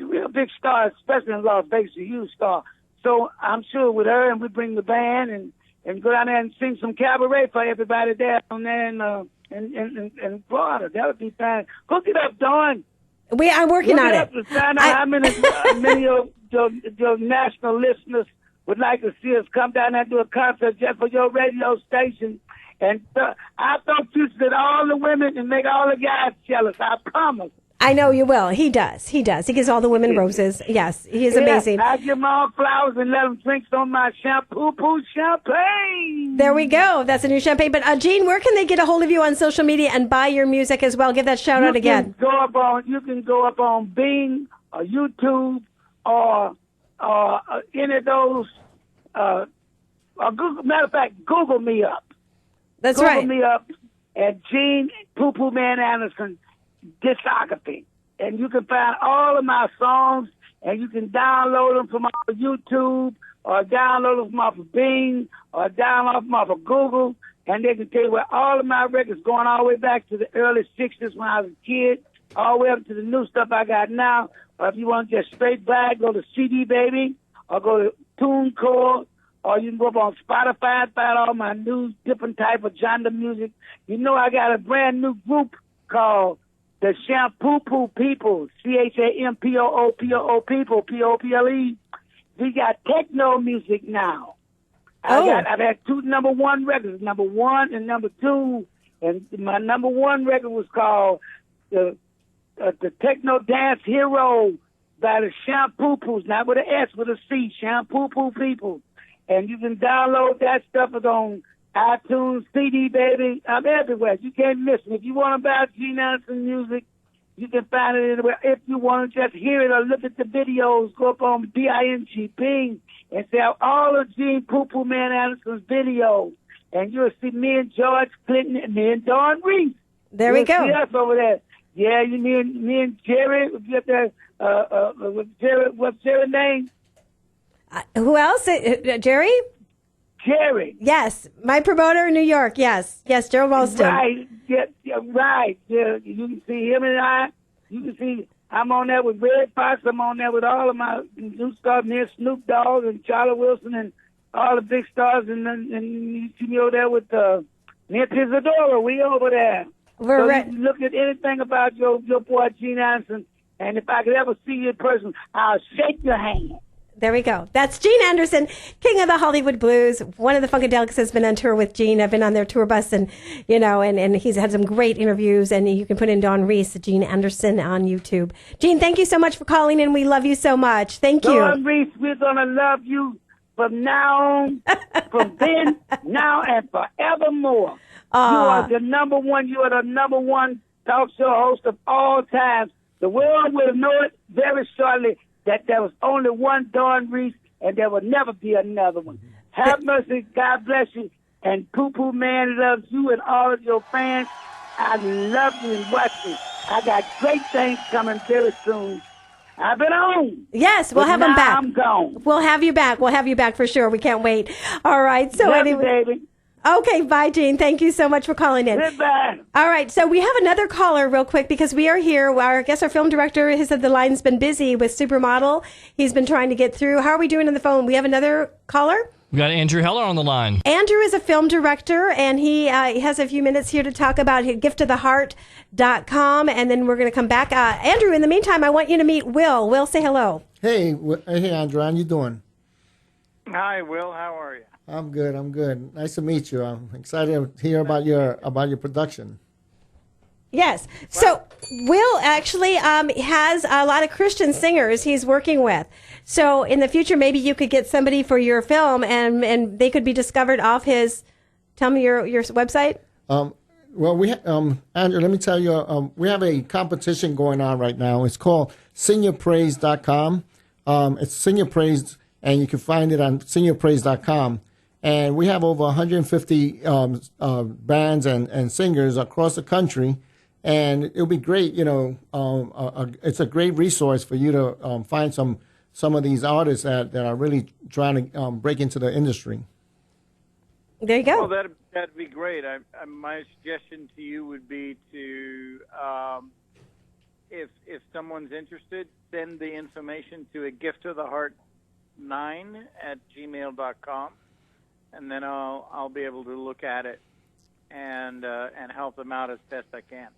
real big star, especially in Las Vegas, a huge star. So I'm sure with her, and we bring the band and go down there and sing some cabaret for everybody down there in Florida. That would be fine. Hook it up, Dawn. I'm working on it. To find out how many of your national listeners would like to see us come down there and do a concert just for your radio station. And I thought you said all the women and make all the guys jealous. I promise. I know you will. He does. He gives all the women roses. Yes, he is amazing. I give them all flowers and let them drink some of my shampoo champagne. There we go. That's a new champagne. But Gene, where can they get a hold of you on social media and buy your music as well? Give that shout out again. You can go up on Bing or YouTube or any of those. Or Google, matter of fact, Google me up. That's right. Google me up at Gene Poo Poo Man Anderson discography, and you can find all of my songs, and you can download them from off of YouTube, or download them off of Bing, or download them off of Google, and they can tell you where all of my records going all the way back to the early 60s when I was a kid, all the way up to the new stuff I got now. Or if you want just straight back, go to CD Baby, or go to TuneCore, or you can go up on Spotify and find all my new different type of genre music. I got a brand new group called the Shampoo People, CHAMPOO People, POPLE. We got techno music now. I've had two number one records, number one and number two. And my number one record was called the Techno Dance Hero by the Shampoopos, not with an S, with a C, Shampoo People. And you can download that stuff. It's on iTunes, CD Baby. I'm everywhere. You can't miss me. If you want to buy Gene Anderson music, you can find it anywhere. If you want to just hear it or look at the videos, go up on Bing and say all of Gene Poo Poo Man Anderson's videos. And you'll see me and George Clinton and me and Dawn Reese. There we go. See us over there. Yeah, me and Jerry. Get there. What's Jerry's name? Who else? Jerry? Jerry. Yes, my promoter in New York. Yes, Gerald Ralston. Right, right. Yeah, you can see him and I. You can see I'm on there with Red Fox. I'm on there with all of my new stars, me and Snoop Dogg and Charlie Wilson and all the big stars. And you see me over there with me and Pia Zadora. We over there. You look at anything about your boy Gene Anderson, and if I could ever see you in person, I'll shake your hand. There we go. That's Gene Anderson, King of the Hollywood Blues. One of the Funkadelics has been on tour with Gene. I've been on their tour bus, and he's had some great interviews. And you can put in Dawn Reese, Gene Anderson, on YouTube. Gene, thank you so much for calling in. We love you so much. Thank you. Dawn Reese, we're gonna love you from now on, from then, now, and forevermore. You are the number one. You are the number one talk show host of all times. The world will know it very shortly that there was only one Dawn Reese, and there will never be another one. Have mercy. God bless you. And Poo Poo Man loves you and all of your fans. I love you and watch you. I got great things coming very soon. I've been on. Yes, we'll have him now back. I'm gone. We'll have you back. We'll have you back for sure. We can't wait. All right. So Love you, anyway. baby. Okay, bye, Gene. Thank you so much for calling in. Goodbye. All right, so we have another caller real quick because we are here. I guess our film director has said the line's been busy with Supermodel. He's been trying to get through. How are we doing on the phone? We have another caller? We got Andrew Heller on the line. Andrew is a film director, and he has a few minutes here to talk about giftoftheheart.com, and then we're going to come back. Andrew, in the meantime, I want you to meet Will. Will, say hello. Hey, Andrew. How you doing? Hi, Will. How are you? I'm good. Nice to meet you. I'm excited to hear about your production. Yes. So Will actually has a lot of Christian singers he's working with. So in the future, maybe you could get somebody for your film, and they could be discovered off his. Tell me your website. Well, we Andrew, let me tell you, we have a competition going on right now. It's called SingYourPraise.com. It's Sing Your Praise, and you can find it on SingYourPraise.com. And we have over 150 bands and singers across the country. And it'll be great, it's a great resource for you to find some of these artists that are really trying to break into the industry. There you go. Well, that'd be great. My suggestion to you would be to, if someone's interested, send the information to a giftoftheheart9@gmail.com. And then I'll be able to look at it and help them out as best I can.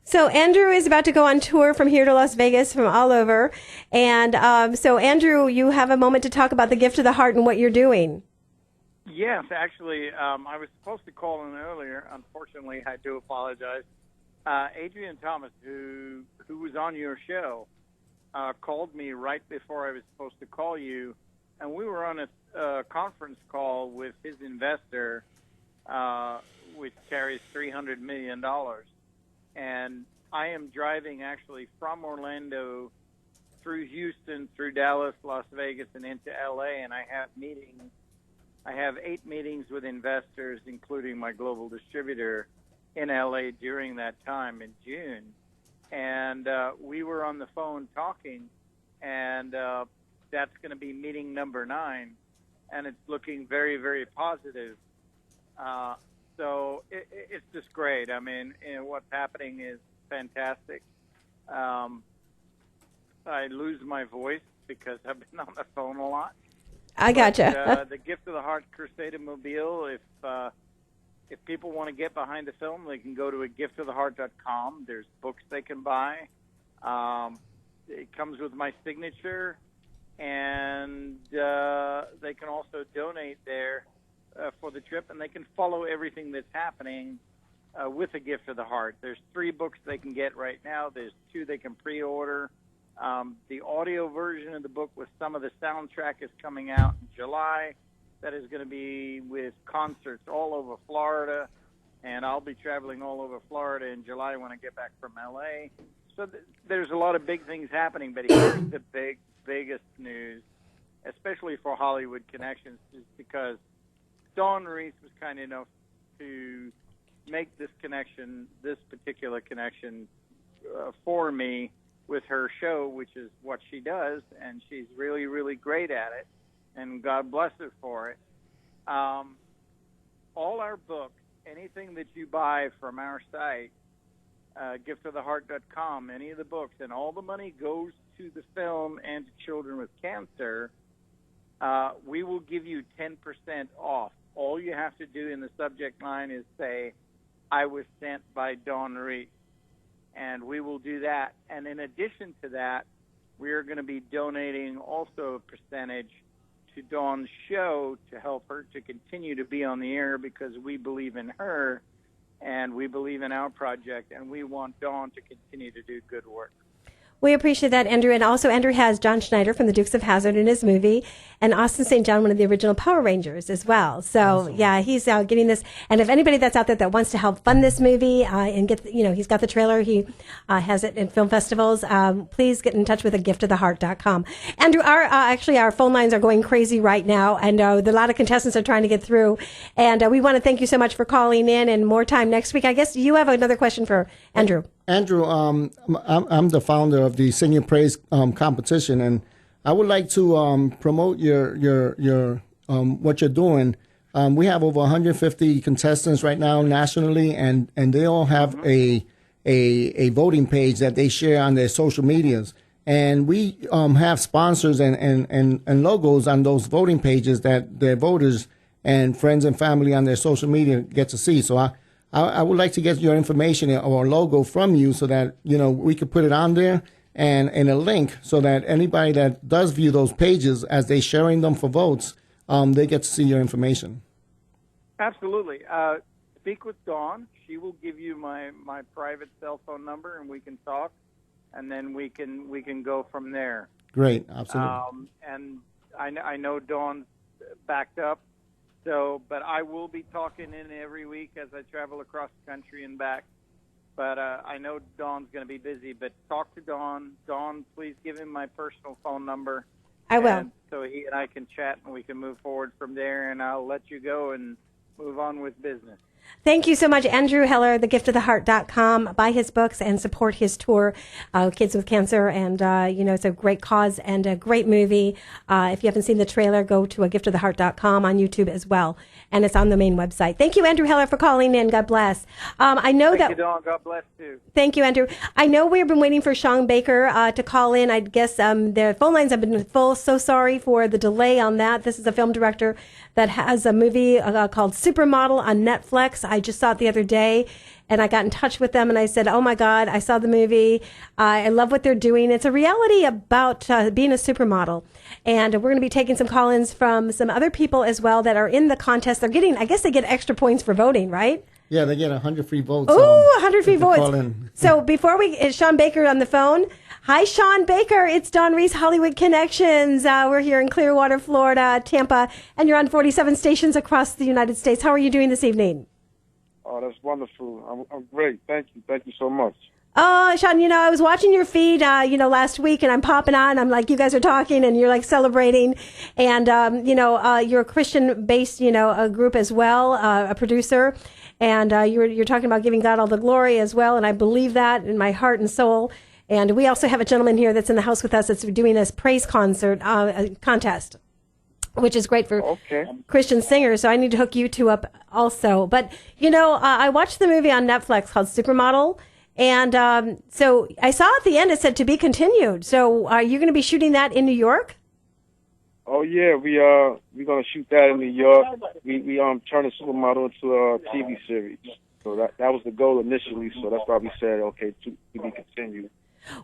So Andrew is about to go on tour from here to Las Vegas, from all over. And so Andrew, you have a moment to talk about the Gift of the Heart and what you're doing. Yes, actually, I was supposed to call in earlier. Unfortunately, I do apologize. Adrian Thomas, who was on your show, called me right before I was supposed to call you, and we were on a conference call with his investor, which carries $300 million. And I am driving actually from Orlando through Houston, through Dallas, Las Vegas, and into L.A., and I have meetings. I have 8 meetings with investors, including my global distributor, in L.A. during that time in June. And we were on the phone talking, and that's going to be meeting number 9. And it's looking very, very positive. So it's just great. I mean, what's happening is fantastic. I lose my voice because I've been on the phone a lot. I gotcha. The Gift of the Heart Crusade Mobile, if people want to get behind the film, they can go to giftoftheheart.com. There's books they can buy. It comes with my signature. And they can also donate there for the trip, and they can follow everything that's happening with a Gift of the Heart. There's 3 books they can get right now. There's 2 they can pre-order. The audio version of the book with some of the soundtrack is coming out in July. That is going to be with concerts all over Florida, and I'll be traveling all over Florida in July when I get back from L.A. So there's a lot of big things happening, but here's the biggest news, especially for Hollywood Connections, is because Dawn Reese was kind enough to make this connection, this particular connection, for me with her show, which is what she does, and she's really, really great at it, and God bless her for it. All our books, anything that you buy from our site, giftoftheheart.com, any of the books, and all the money goes to the film and to children with cancer, we will give you 10% off. All you have to do in the subject line is say, I was sent by Dawn Reese, and we will do that. And in addition to that, we are going to be donating also a percentage to Dawn's show to help her to continue to be on the air, because we believe in her and we believe in our project, and we want Dawn to continue to do good work. We appreciate that, Andrew. And also, Andrew has John Schneider from the Dukes of Hazzard in his movie, and Austin St. John, one of the original Power Rangers as well. So, awesome. Yeah, he's getting this. And if anybody that's out there that wants to help fund this movie and get, he's got the trailer, he has it in film festivals, please get in touch with agiftoftheheart.com. Andrew, our phone lines are going crazy right now, and a lot of contestants are trying to get through. And we want to thank you so much for calling in, and more time next week. I guess you have another question for Andrew. Andrew, I'm the founder of the Senior Praise competition, and I would like to promote your what you're doing. We have over 150 contestants right now nationally, and they all have a voting page that they share on their social medias. And we have sponsors and logos on those voting pages that their voters and friends and family on their social media get to see. So I would like to get your information or logo from you so that, we could put it on there and in a link so that anybody that does view those pages as they sharing them for votes, they get to see your information. Absolutely. Speak with Dawn. She will give you my private cell phone number, and we can talk, and then we can go from there. Great. Absolutely. And I know Dawn's backed up. So, but I will be talking in every week as I travel across the country and back. But I know Dawn's going to be busy. But talk to Dawn. Dawn, please give him my personal phone number. I will. So he and I can chat and we can move forward from there. And I'll let you go and move on with business. Thank you so much, Andrew Heller, thegiftoftheheart.com. Buy his books and support his tour, Kids with Cancer. And, it's a great cause and a great movie. If you haven't seen the trailer, go to agiftoftheheart.com on YouTube as well. And it's on the main website. Thank you, Andrew Heller, for calling in. God bless. Thank you, Dawn. God bless, too. Thank you, Andrew. I know we've been waiting for Sean Baker to call in. I guess their phone lines have been full. So sorry for the delay on that. This is a film director that has a movie called Supermodel on Netflix. I just saw it the other day, and I got in touch with them, and I said, oh, my God, I saw the movie. I love what they're doing. It's a reality about being a supermodel, and we're going to be taking some call-ins from some other people as well that are in the contest. They're getting, I guess they get extra points for voting, right? Yeah, they get 100 free votes. Ooh, 100 free votes. So before is Sean Baker on the phone? Hi, Sean Baker. It's Dawn Reese, Hollywood Connections. We're here in Clearwater, Florida, Tampa, and you're on 47 stations across the United States. How are you doing this evening? Oh, that's wonderful. I'm great. Thank you. Thank you so much. Oh, Sean, I was watching your feed, last week, and I'm popping on. I'm like, you guys are talking, and you're like celebrating, and you're a Christian-based, a group as well, a producer, and you're talking about giving God all the glory as well, and I believe that in my heart and soul. And we also have a gentleman here that's in the house with us that's doing this praise concert contest, which is great for Christian singers. So I need to hook you two up also. But, I watched the movie on Netflix called Supermodel. And so I saw at the end it said to be continued. So are you going to be shooting that in New York? Oh, yeah. We're going to shoot that in New York. We turned the Supermodel into a TV series. So that was the goal initially. So that's why we said, okay, to be continued.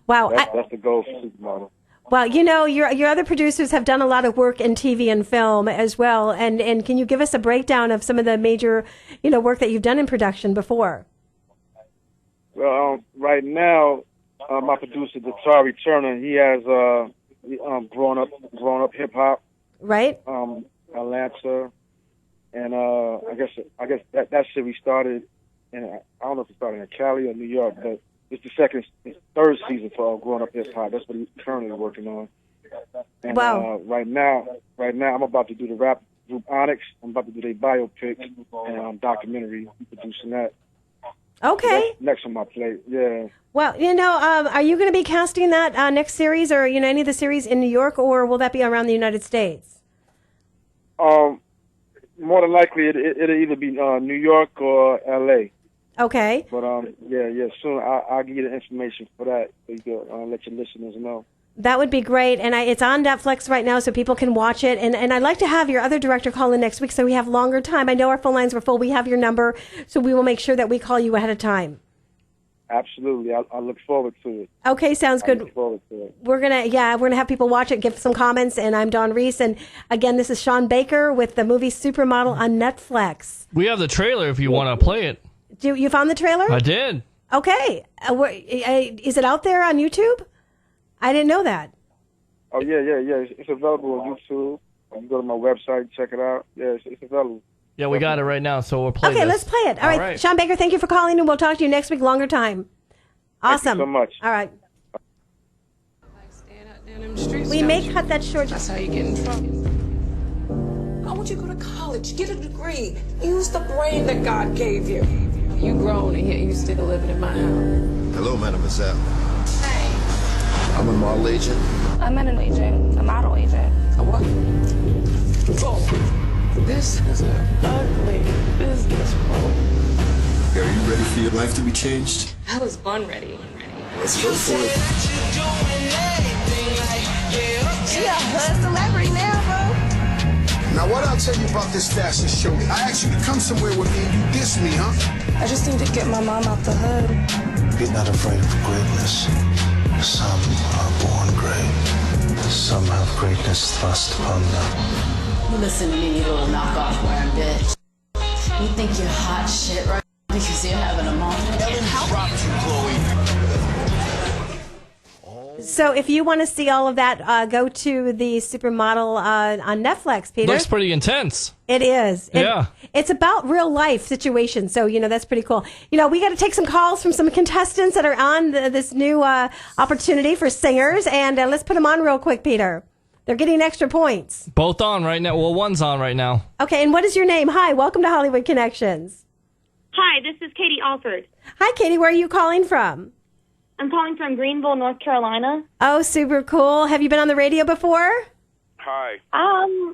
Wow. That's the goal for Supermodel. Well, your other producers have done a lot of work in TV and film as well. And can you give us a breakdown of some of the major, work that you've done in production before? Well, right now, my producer, Datari Turner, he has grown up hip hop. Right. Atlanta, and I guess that series started in, I don't know if it started in Cali or New York, but it's the third season for Growing Up Hip Hop. That's what he's currently working on. And wow. Right now, I'm about to do the rap group Onyx. I'm about to do their biopic and documentary. I'm producing that. Okay. So next on my plate, yeah. Well, are you going to be casting that next series or, any of the series in New York, or will that be around the United States? More than likely, it'll either be New York or L.A. Okay. But, yeah, soon I'll give you the information for that so you can let your listeners know. That would be great. And it's on Netflix right now so people can watch it. And I'd like to have your other director call in next week so we have longer time. I know our phone lines were full. We have your number, so we will make sure that we call you ahead of time. Absolutely. I look forward to it. Okay, sounds good. I look forward to it. We're gonna have people watch it, give some comments, and I'm Dawn Reese. And again, this is Sean Baker with the movie Supermodel on Netflix. We have the trailer if you want to play it. You found the trailer? I did. Okay. Is it out there on YouTube? I didn't know that. Oh, yeah. It's available on YouTube. You can go to my website, check it out. Yeah, it's available. Yeah, we got it right now, so we'll play Okay, this. let's play it. All right. Sean Baker, thank you for calling, and we'll talk to you next week, longer time. Awesome. Thank you so much. All right. We may cut that short. That's how you get in trouble. I want you to go to college, get a degree, use the brain that God gave you. You grown and yet you still living in my house. Hello, mademoiselle. Hey. I'm a model agent. I'm an agent, a model agent. A what? Oh, this is an ugly business, bro. Are you ready for your life to be changed? I was born ready. Let's go for it. She a hood celebrity now, bro. Now, what I'll tell you about this fashion show, I asked you to come somewhere with me and you diss me, huh? I just need to get my mom out the hood. Be not afraid of greatness. Some are born great. Some have greatness thrust upon them. You listen to me, you little knockoff wearing bitch. You think you're hot shit right because you're having a moment? Ellen dropped you, Chloe. So if you want to see all of that, go to the Supermodel on Netflix, Peter. Looks pretty intense. It is. Yeah. It's about real life situations. So, that's pretty cool. We got to take some calls from some contestants that are on this new opportunity for singers. And let's put them on real quick, Peter. They're getting extra points. Both on right now. Well, one's on right now. Okay, and what is your name? Hi, welcome to Hollywood Connections. Hi, this is Katie Alford. Hi, Katie. Where are you calling from? I'm calling from Greenville, North Carolina. Oh, super cool. Have you been on the radio before? Hi.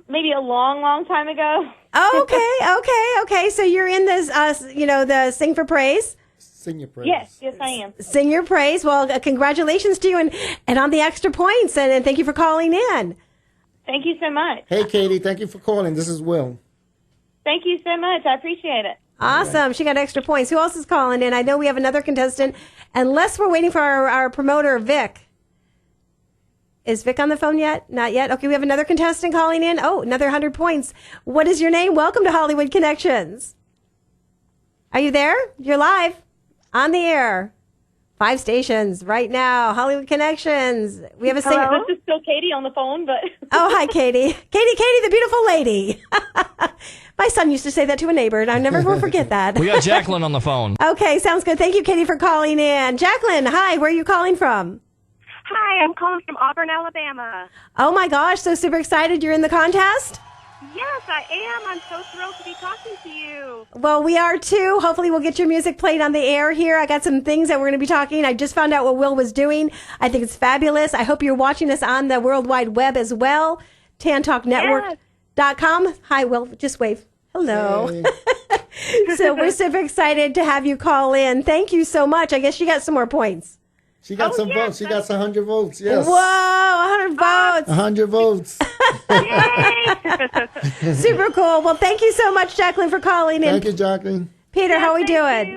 Maybe a long time ago. Okay. So you're in this, the Sing for Praise? Sing Your Praise. Yes, I am. Sing Your Praise. Well, congratulations to you and on the extra points, and thank you for calling in. Thank you so much. Hey, Katie, thank you for calling. This is Will. Thank you so much. I appreciate it. Awesome. She got extra points. Who else is calling in? I know we have another contestant, unless we're waiting for our promoter, Vic. Is Vic on the phone yet? Not yet. Okay, we have another contestant calling in. Oh, another 100 points. What is your name? Welcome to Hollywood Connections. Are you there? You're live on the air. 5 stations right now. Hollywood Connections. We have a singer. Hello? This is still Katie on the phone, but... Oh, hi, Katie. Katie, the beautiful lady. My son used to say that to a neighbor, and I never will forget that. We got Jacqueline on the phone. Okay, sounds good. Thank you, Katie, for calling in. Jacqueline, hi. Where are you calling from? Hi, I'm calling from Auburn, Alabama. Oh, my gosh. So super excited you're in the contest? Yes, I am. I'm so thrilled to be talking to you. Well, we are too. Hopefully we'll get your music played on the air here. I got some things that we're going to be talking. I just found out what Will was doing. I think it's fabulous. I hope you're watching us on the World Wide Web as well. TanTalkNetwork.com. Hi, Will. Just wave. Hello. Hey. So we're super excited to have you call in. Thank you so much. I guess you got some more points. She got some votes. She got 100 votes. Yes. Whoa, 100 votes. 100 votes. Super cool. Well, thank you so much, Jacqueline, for calling in. Thank you, Jacqueline. Peter, how are we doing?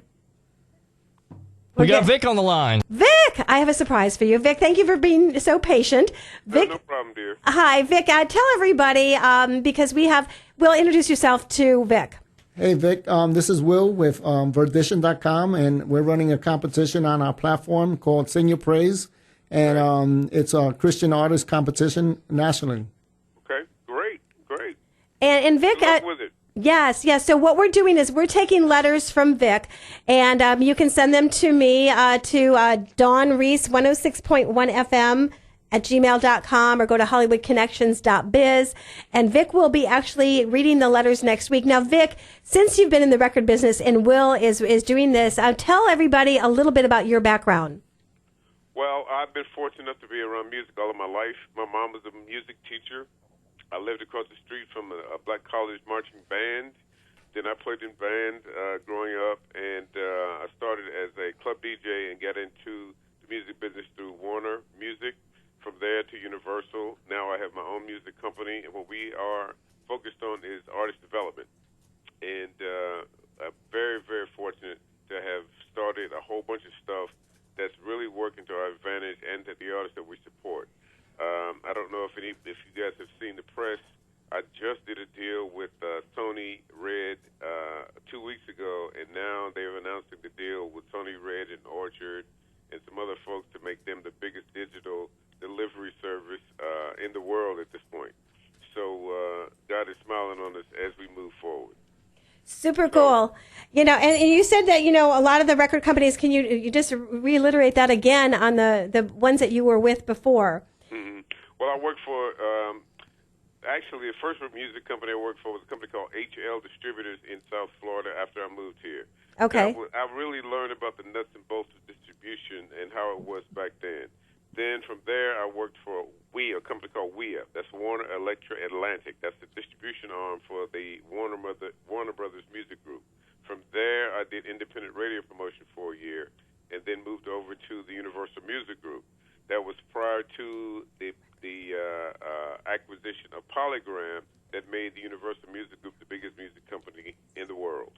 We got Vic on the line. Vic, I have a surprise for you. Vic, thank you for being so patient. Vic, no problem, dear. Hi, Vic. Tell everybody, because Will, introduce yourself to Vic. Hey, Vic. This is Will with Verdition.com, and we're running a competition on our platform called Sing Your Praise, and it's a Christian artist competition nationally. Okay, great. And Vic, good luck with it. Yes. So what we're doing is we're taking letters from Vic, and you can send them to me to Dawn Reese 106.1 FM at gmail.com, or go to hollywoodconnections.biz. And Vic will be actually reading the letters next week. Now, Vic, since you've been in the record business and Will is doing this, tell everybody a little bit about your background. Well, I've been fortunate enough to be around music all of my life. My mom was a music teacher. I lived across the street from a black college marching band. Then I played in band growing up, and I started as a club DJ and got into the music business through Warner Music. From there to Universal. Now I have my own music company, and what we are focused on is artist development. And I'm very, very fortunate to have started a whole bunch of stuff that's really working to our advantage and to the artists that we support. I don't know if you guys have seen the press. I just did a deal with Tony Red 2 weeks ago, and now they're announcing the deal with Tony Red and Orchard and some other folks to make them the biggest digital delivery service in the world at this point. So God is smiling on us as we move forward. Super cool. And you said that, a lot of the record companies, can you just reiterate that again on the ones that you were with before? Mm-hmm. Well, I worked for, actually, the first music company I worked for was a company called HL Distributors in South Florida after I moved here. Okay. I really learned about the nuts and bolts of distribution and how it was back then. Then from there, I worked for a company called WEA. That's Warner Electra Atlantic. That's the distribution arm for the Warner Brothers Music Group. From there, I did independent radio promotion for a year, and then moved over to the Universal Music Group. That was prior to the acquisition of Polygram that made the Universal Music Group the biggest music company in the world.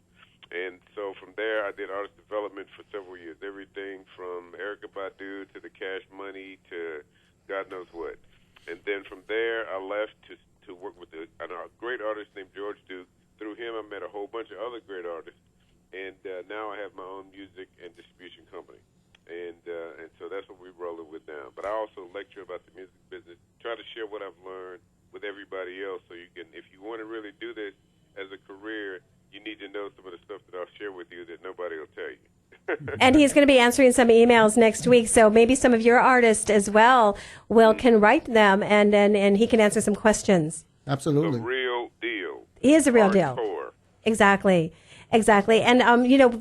And so from there, I did artist development for several years, everything from Erykah Badu to the Cash Money to God knows what. And then from there, I left to work with a great artist named George Duke. Through him, I met a whole bunch of other great artists. And now I have my own music and distribution company. And so that's what we're rolling with now. But I also lecture about the music business, try to share what I've learned with everybody else so you can, if you want to really do this as a career, you need to know some of the stuff that I'll share with you that nobody will tell you. And he's going to be answering some emails next week, so maybe some of your artists as well can write them, and he can answer some questions. Absolutely. The real deal. He is a real deal. Exactly. And,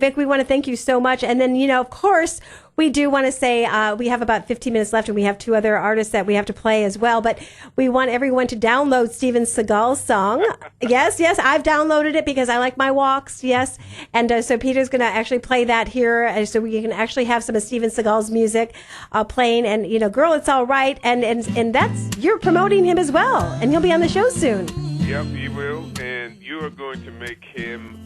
Vic, we want to thank you so much. And then, of course, we do want to say we have about 15 minutes left, and we have two other artists that we have to play as well. But we want everyone to download Steven Seagal's song. Yes, I've downloaded it because I like my walks. Yes. And so Peter's going to actually play that here so we can actually have some of Steven Seagal's music playing. And, Girl, It's All Right. And that's, you're promoting him as well. And he'll be on the show soon. Yep, he will. And you are going to make him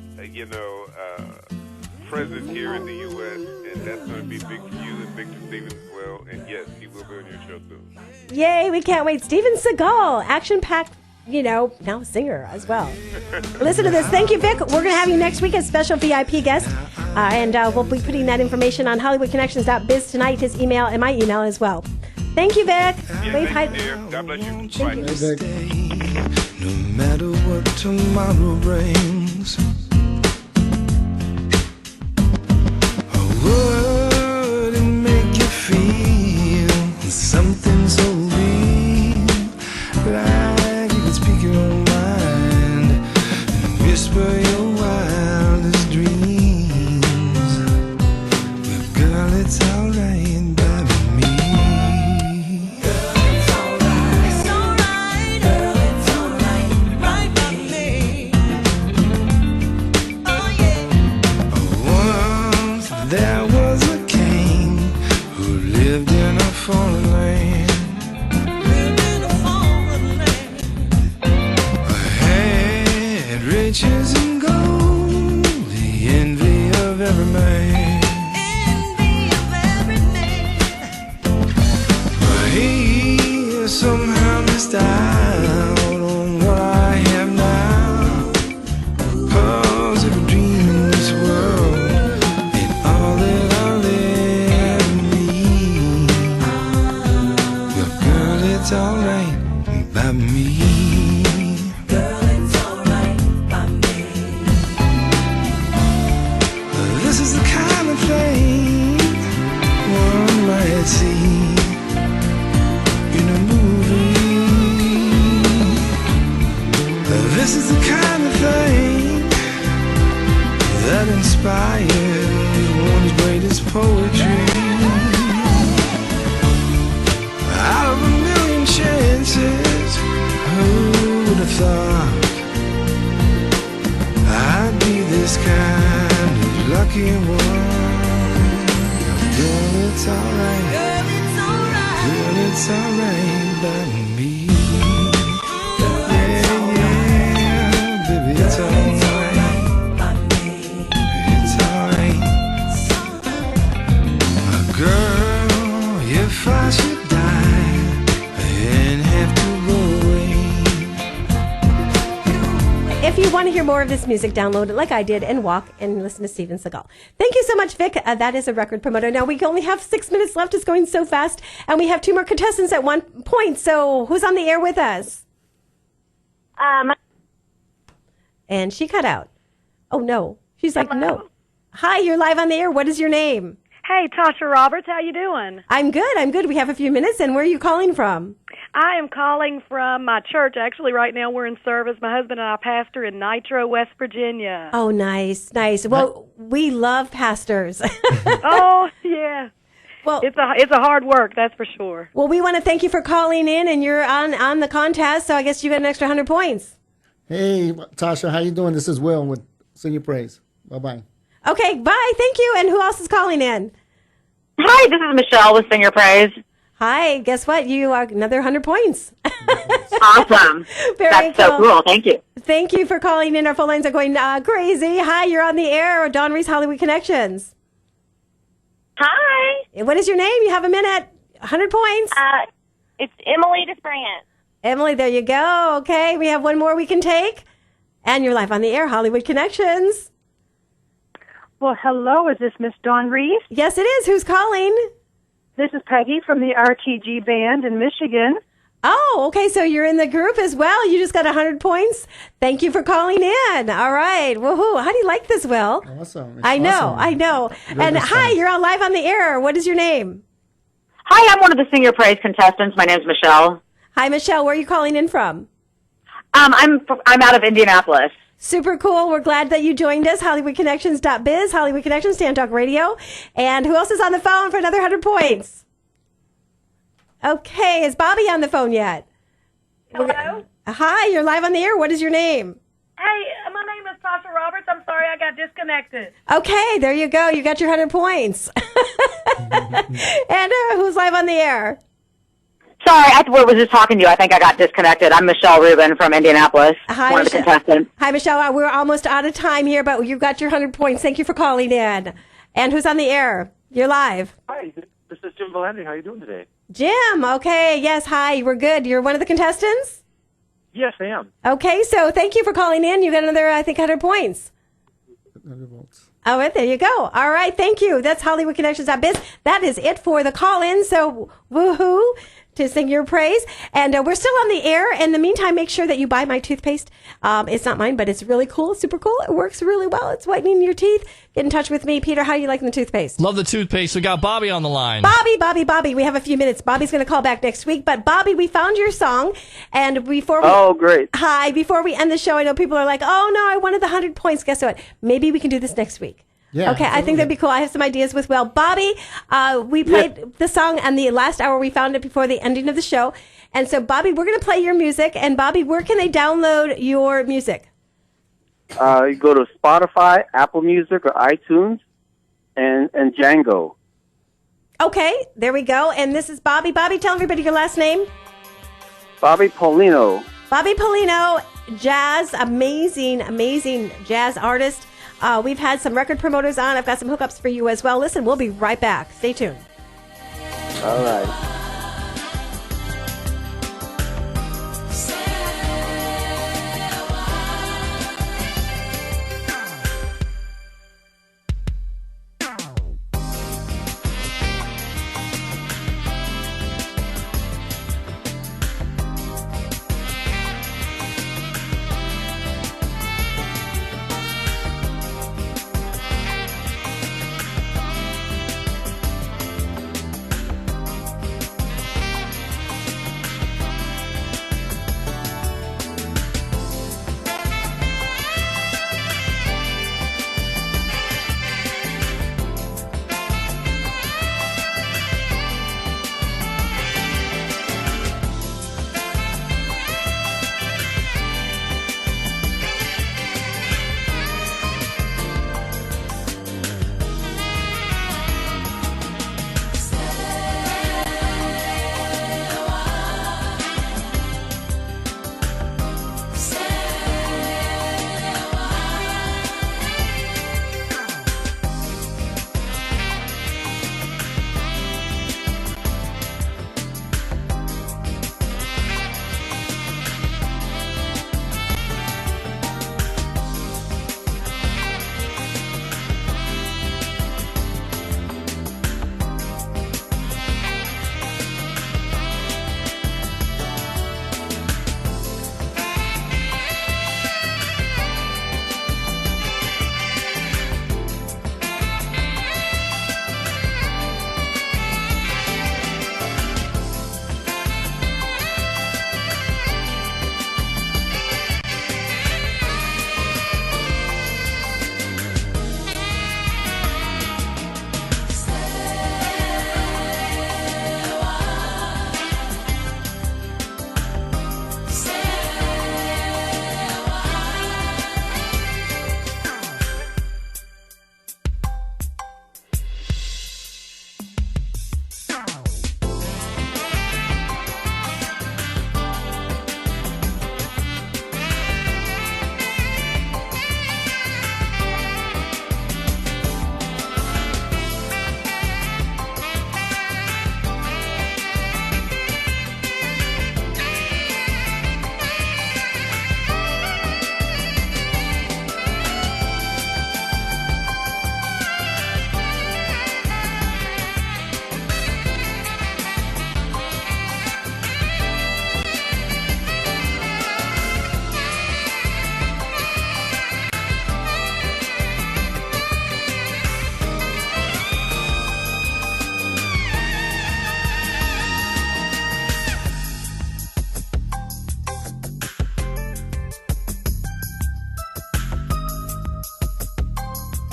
present here in the U.S., and that's going to be big for you and big for Steven as well. And yes, he will be on your show soon. Yay, we can't wait. Steven Seagal, action-packed, now singer as well. Listen to this. Thank you, Vic. We're going to have you next week as special VIP guest, and we'll be putting that information on HollywoodConnections.biz tonight, his email, and my email as well. Thank you, Vic. Thank you, dear. God bless you. Bye. No matter what tomorrow brings, would it make you feel something so real, like you could speak your own mind and whisper your wildest dreams? Well, girl, it's alright by me. Girl, it's alright. It's alright. Girl, it's alright right by me. Oh yeah. Once there was a king who lived in a foreign land. Had riches and gold, the envy of every man. But he somehow missed out on what I have now. 'Cause every dream in this world and all that I'll ever need, well, girl, it's alright by me. Girl, it's alright by me. This is the kind of thing one might see in a movie. This is the kind of thing that inspires one's greatest poetry. Out of a million chances, who would have thought I'd be this kind of lucky one? Girl, it's alright. Girl, it's alright. Girl, it's alright by me. Yeah, baby, it's alright. It's alright. Girl, if I should die and have to go away. If you want want to hear more of this music, download it like I did and walk and listen to Steven Seagal. Thank you so much, Vic. That is a record promoter. Now, we only have 6 minutes left. It's going so fast. And we have 2 more contestants at 1 point. So who's on the air with us? And she cut out. Oh, no. She's like, no. Hi, you're live on the air. What is your name? Hey, Tasha Roberts. How you doing? I'm good. We have a few minutes. And where are you calling from? I am calling from my church. Actually, right now we're in service. My husband and I pastor in Nitro, West Virginia. Oh, nice. Well, we love pastors. Oh, yeah. Well, it's a hard work, that's for sure. Well, we want to thank you for calling in, and you're on the contest, so I guess you got an extra 100 points. Hey, Tasha, how you doing? This is Will with Sing Your Praise. Bye-bye. Okay, bye. Thank you. And who else is calling in? Hi, this is Michelle with Sing Your Praise. Hi, guess what? You are another 100 points. Awesome. That's so cool. Thank you. Thank you for calling in. Our phone lines are going crazy. Hi, you're on the air. Dawn Reese, Hollywood Connections. Hi. What is your name? You have a minute. 100 points. It's Emily DeSprant. Emily, there you go. Okay, we have one more we can take. And you're live on the air, Hollywood Connections. Well, hello. Is this Miss Dawn Reese? Yes, it is. Who's calling? This is Peggy from the RTG Band in Michigan. Oh, okay. So you're in the group as well. You just got 100 points. Thank you for calling in. All right. Woohoo. How do you like this, Will? Awesome. I know. And hi, you're on live on the air. What is your name? Hi, I'm one of the Sing Your Praise contestants. My name's Michelle. Hi, Michelle. Where are you calling in from? I'm out of Indianapolis. Super cool. We're glad that you joined us. HollywoodConnections.biz, Hollywood Connections, Tan Talk Radio. And who else is on the phone for another 100 points? Okay. Is Bobby on the phone yet? Hello? Hi, you're live on the air. What is your name? Hey, my name is Tasha Roberts. I'm sorry I got disconnected. Okay, there you go. You got your 100 points. And who's live on the air? Sorry, I was just talking to you. I think I got disconnected. I'm Michelle Rubin from Indianapolis. Hi, one of the contestants. Hi, Michelle. We're almost out of time here, but you got your 100 points. Thank you for calling in. And who's on the air? You're live. Hi, this is Jim Valandri. How are you doing today? Jim, okay. Yes, hi. We're good. You're one of the contestants? Yes, I am. Okay, so thank you for calling in. You got another, I think, 100 points. 100 votes. All right, there you go. All right, thank you. That's HollywoodConnections.biz. That is it for the call-in, so woohoo to Sing Your Praise. And we're still on the air. In the meantime, make sure that you buy my toothpaste. It's not mine, but it's really cool, super cool. It works really well. It's whitening your teeth. Get in touch with me. Peter, how do you like the toothpaste? Love the toothpaste. We got Bobby on the line. Bobby. We have a few minutes. Bobby's going to call back next week. But Bobby, we found your song. And before we... Oh, great. Hi. Before we end the show, I know people are like, oh, no, I wanted the 100 points. Guess what? Maybe we can do this next week. Yeah, okay, I think that'd be cool. I have some ideas with Will. Bobby, we played the song on the last hour. We found it before the ending of the show. And so, Bobby, we're going to play your music. And, Bobby, where can they download your music? You go to Spotify, Apple Music, or iTunes, and Django. Okay, there we go. And this is Bobby. Bobby, tell everybody your last name. Bobby Paulino. Bobby Paulino, jazz, amazing jazz artist. We've had some record promoters on. I've got some hookups for you as well. Listen, we'll be right back. Stay tuned. All right.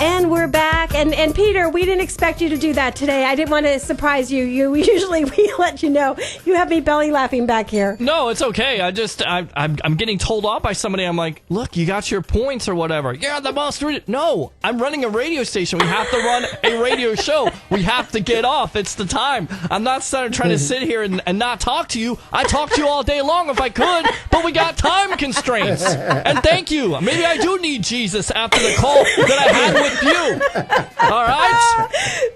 And we're back. And Peter, we didn't expect you to do that today. I didn't want to surprise you. Usually we let you know. You have me belly laughing back here. No, it's okay. I'm getting told off by somebody. I'm like, look, you got your points or whatever. Yeah, the most. No, I'm running a radio station. We have to run a radio show. We have to get off. It's the time. I'm not trying to sit here and not talk to you. I talk to you all day long if I could, but we got time constraints. And thank you. Maybe I do need Jesus after the call that I had with you. All right?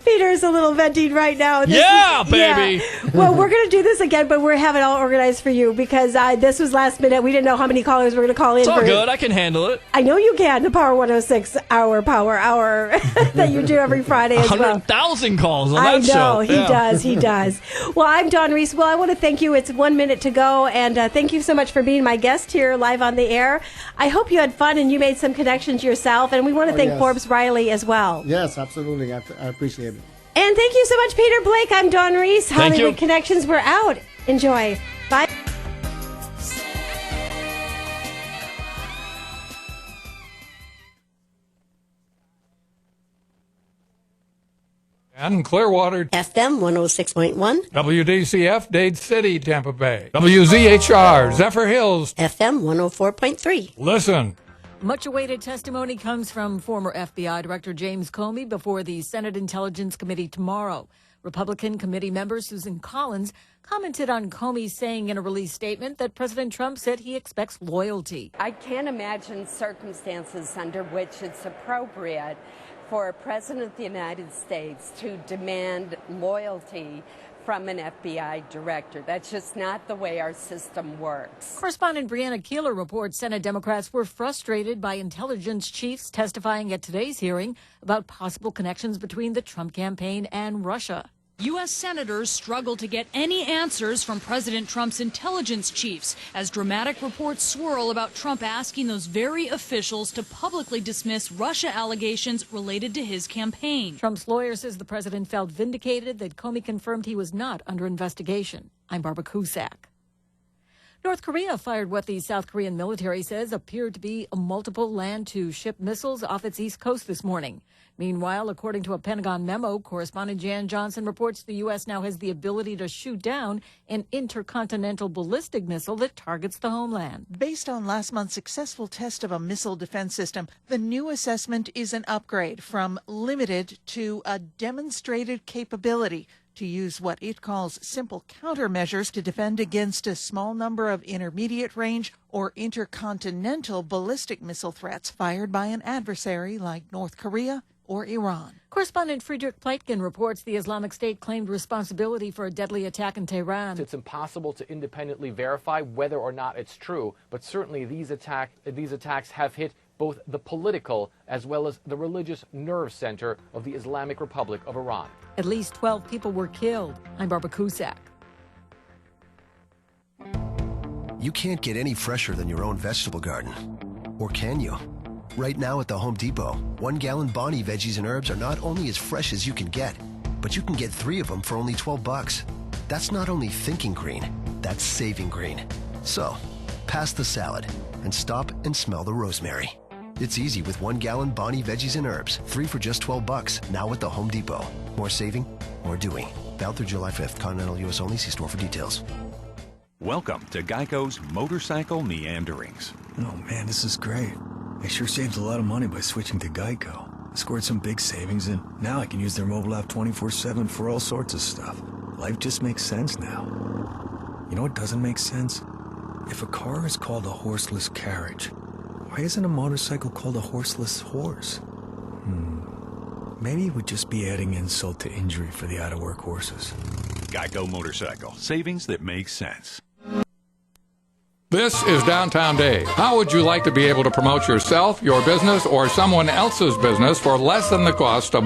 Peter's a little venting right now. Baby. Yeah. Well, we're going to do this again, but we're having it all organized for you because this was last minute. We didn't know how many callers were going to call in. It's all good. I can handle it. I know you can. The Power 106 Power Hour that you do every Friday as well. 100,000 calls on that show. I know. He does. Well, I'm Dawn Reese. Well, I want to thank you. It's 1 minute to go, and thank you so much for being my guest here live on the air. I hope you had fun and you made some connections yourself, and we want to thank Forbes Riley as well. Yes, absolutely. I appreciate it. And thank you so much, Peter Blake. I'm Dawn Reese. Thank Hollywood you. Connections. We're out. Enjoy. Bye. And Clearwater, FM 106.1. WDCF, Dade City, Tampa Bay. WZHR, Zephyr Hills. FM 104.3. Listen. Much awaited testimony comes from former FBI Director James Comey before the Senate Intelligence Committee tomorrow. Republican committee member Susan Collins commented on Comey saying in a released statement that President Trump said he expects loyalty. I can't imagine circumstances under which it's appropriate for a president of the United States to demand loyalty from an FBI director. That's just not the way our system works. Correspondent Brianna Keeler reports Senate Democrats were frustrated by intelligence chiefs testifying at today's hearing about possible connections between the Trump campaign and Russia. U.S. senators struggle to get any answers from President Trump's intelligence chiefs as dramatic reports swirl about Trump asking those very officials to publicly dismiss Russia allegations related to his campaign. Trump's lawyer says the president felt vindicated that Comey confirmed he was not under investigation. I'm Barbara Cusack. North Korea fired what the South Korean military says appeared to be multiple land-to-ship missiles off its east coast this morning. Meanwhile, according to a Pentagon memo, correspondent Jan Johnson reports the U.S. now has the ability to shoot down an intercontinental ballistic missile that targets the homeland. Based on last month's successful test of a missile defense system, the new assessment is an upgrade from limited to a demonstrated capability to use what it calls simple countermeasures to defend against a small number of intermediate range or intercontinental ballistic missile threats fired by an adversary like North Korea or Iran. Correspondent Friedrich Pleitgen reports the Islamic State claimed responsibility for a deadly attack in Tehran. It's impossible to independently verify whether or not it's true, but certainly these attacks have hit both the political as well as the religious nerve center of the Islamic Republic of Iran. At least 12 people were killed. I'm Barbara Cusack. You can't get any fresher than your own vegetable garden. Or can you? Right now at the Home Depot, 1 gallon Bonnie veggies and herbs are not only as fresh as you can get, but you can get 3 of them for only $12. That's not only thinking green, that's saving green. So, pass the salad and stop and smell the rosemary. It's easy with 1 gallon Bonnie veggies and herbs, 3 for just $12, now at the Home Depot. More saving, more doing. Valid through July 5th. Continental U.S. only. See store for details. Welcome to Geico's Motorcycle Meanderings. Oh man, this is great. I sure saved a lot of money by switching to Geico. I scored some big savings and now I can use their mobile app 24/7 for all sorts of stuff. Life just makes sense now. You know what doesn't make sense? If a car is called a horseless carriage, why isn't a motorcycle called a horseless horse? Maybe it would just be adding insult to injury for the out-of-work horses. Geico Motorcycle. Savings that make sense. This is Downtown Dave. How would you like to be able to promote yourself, your business, or someone else's business for less than the cost of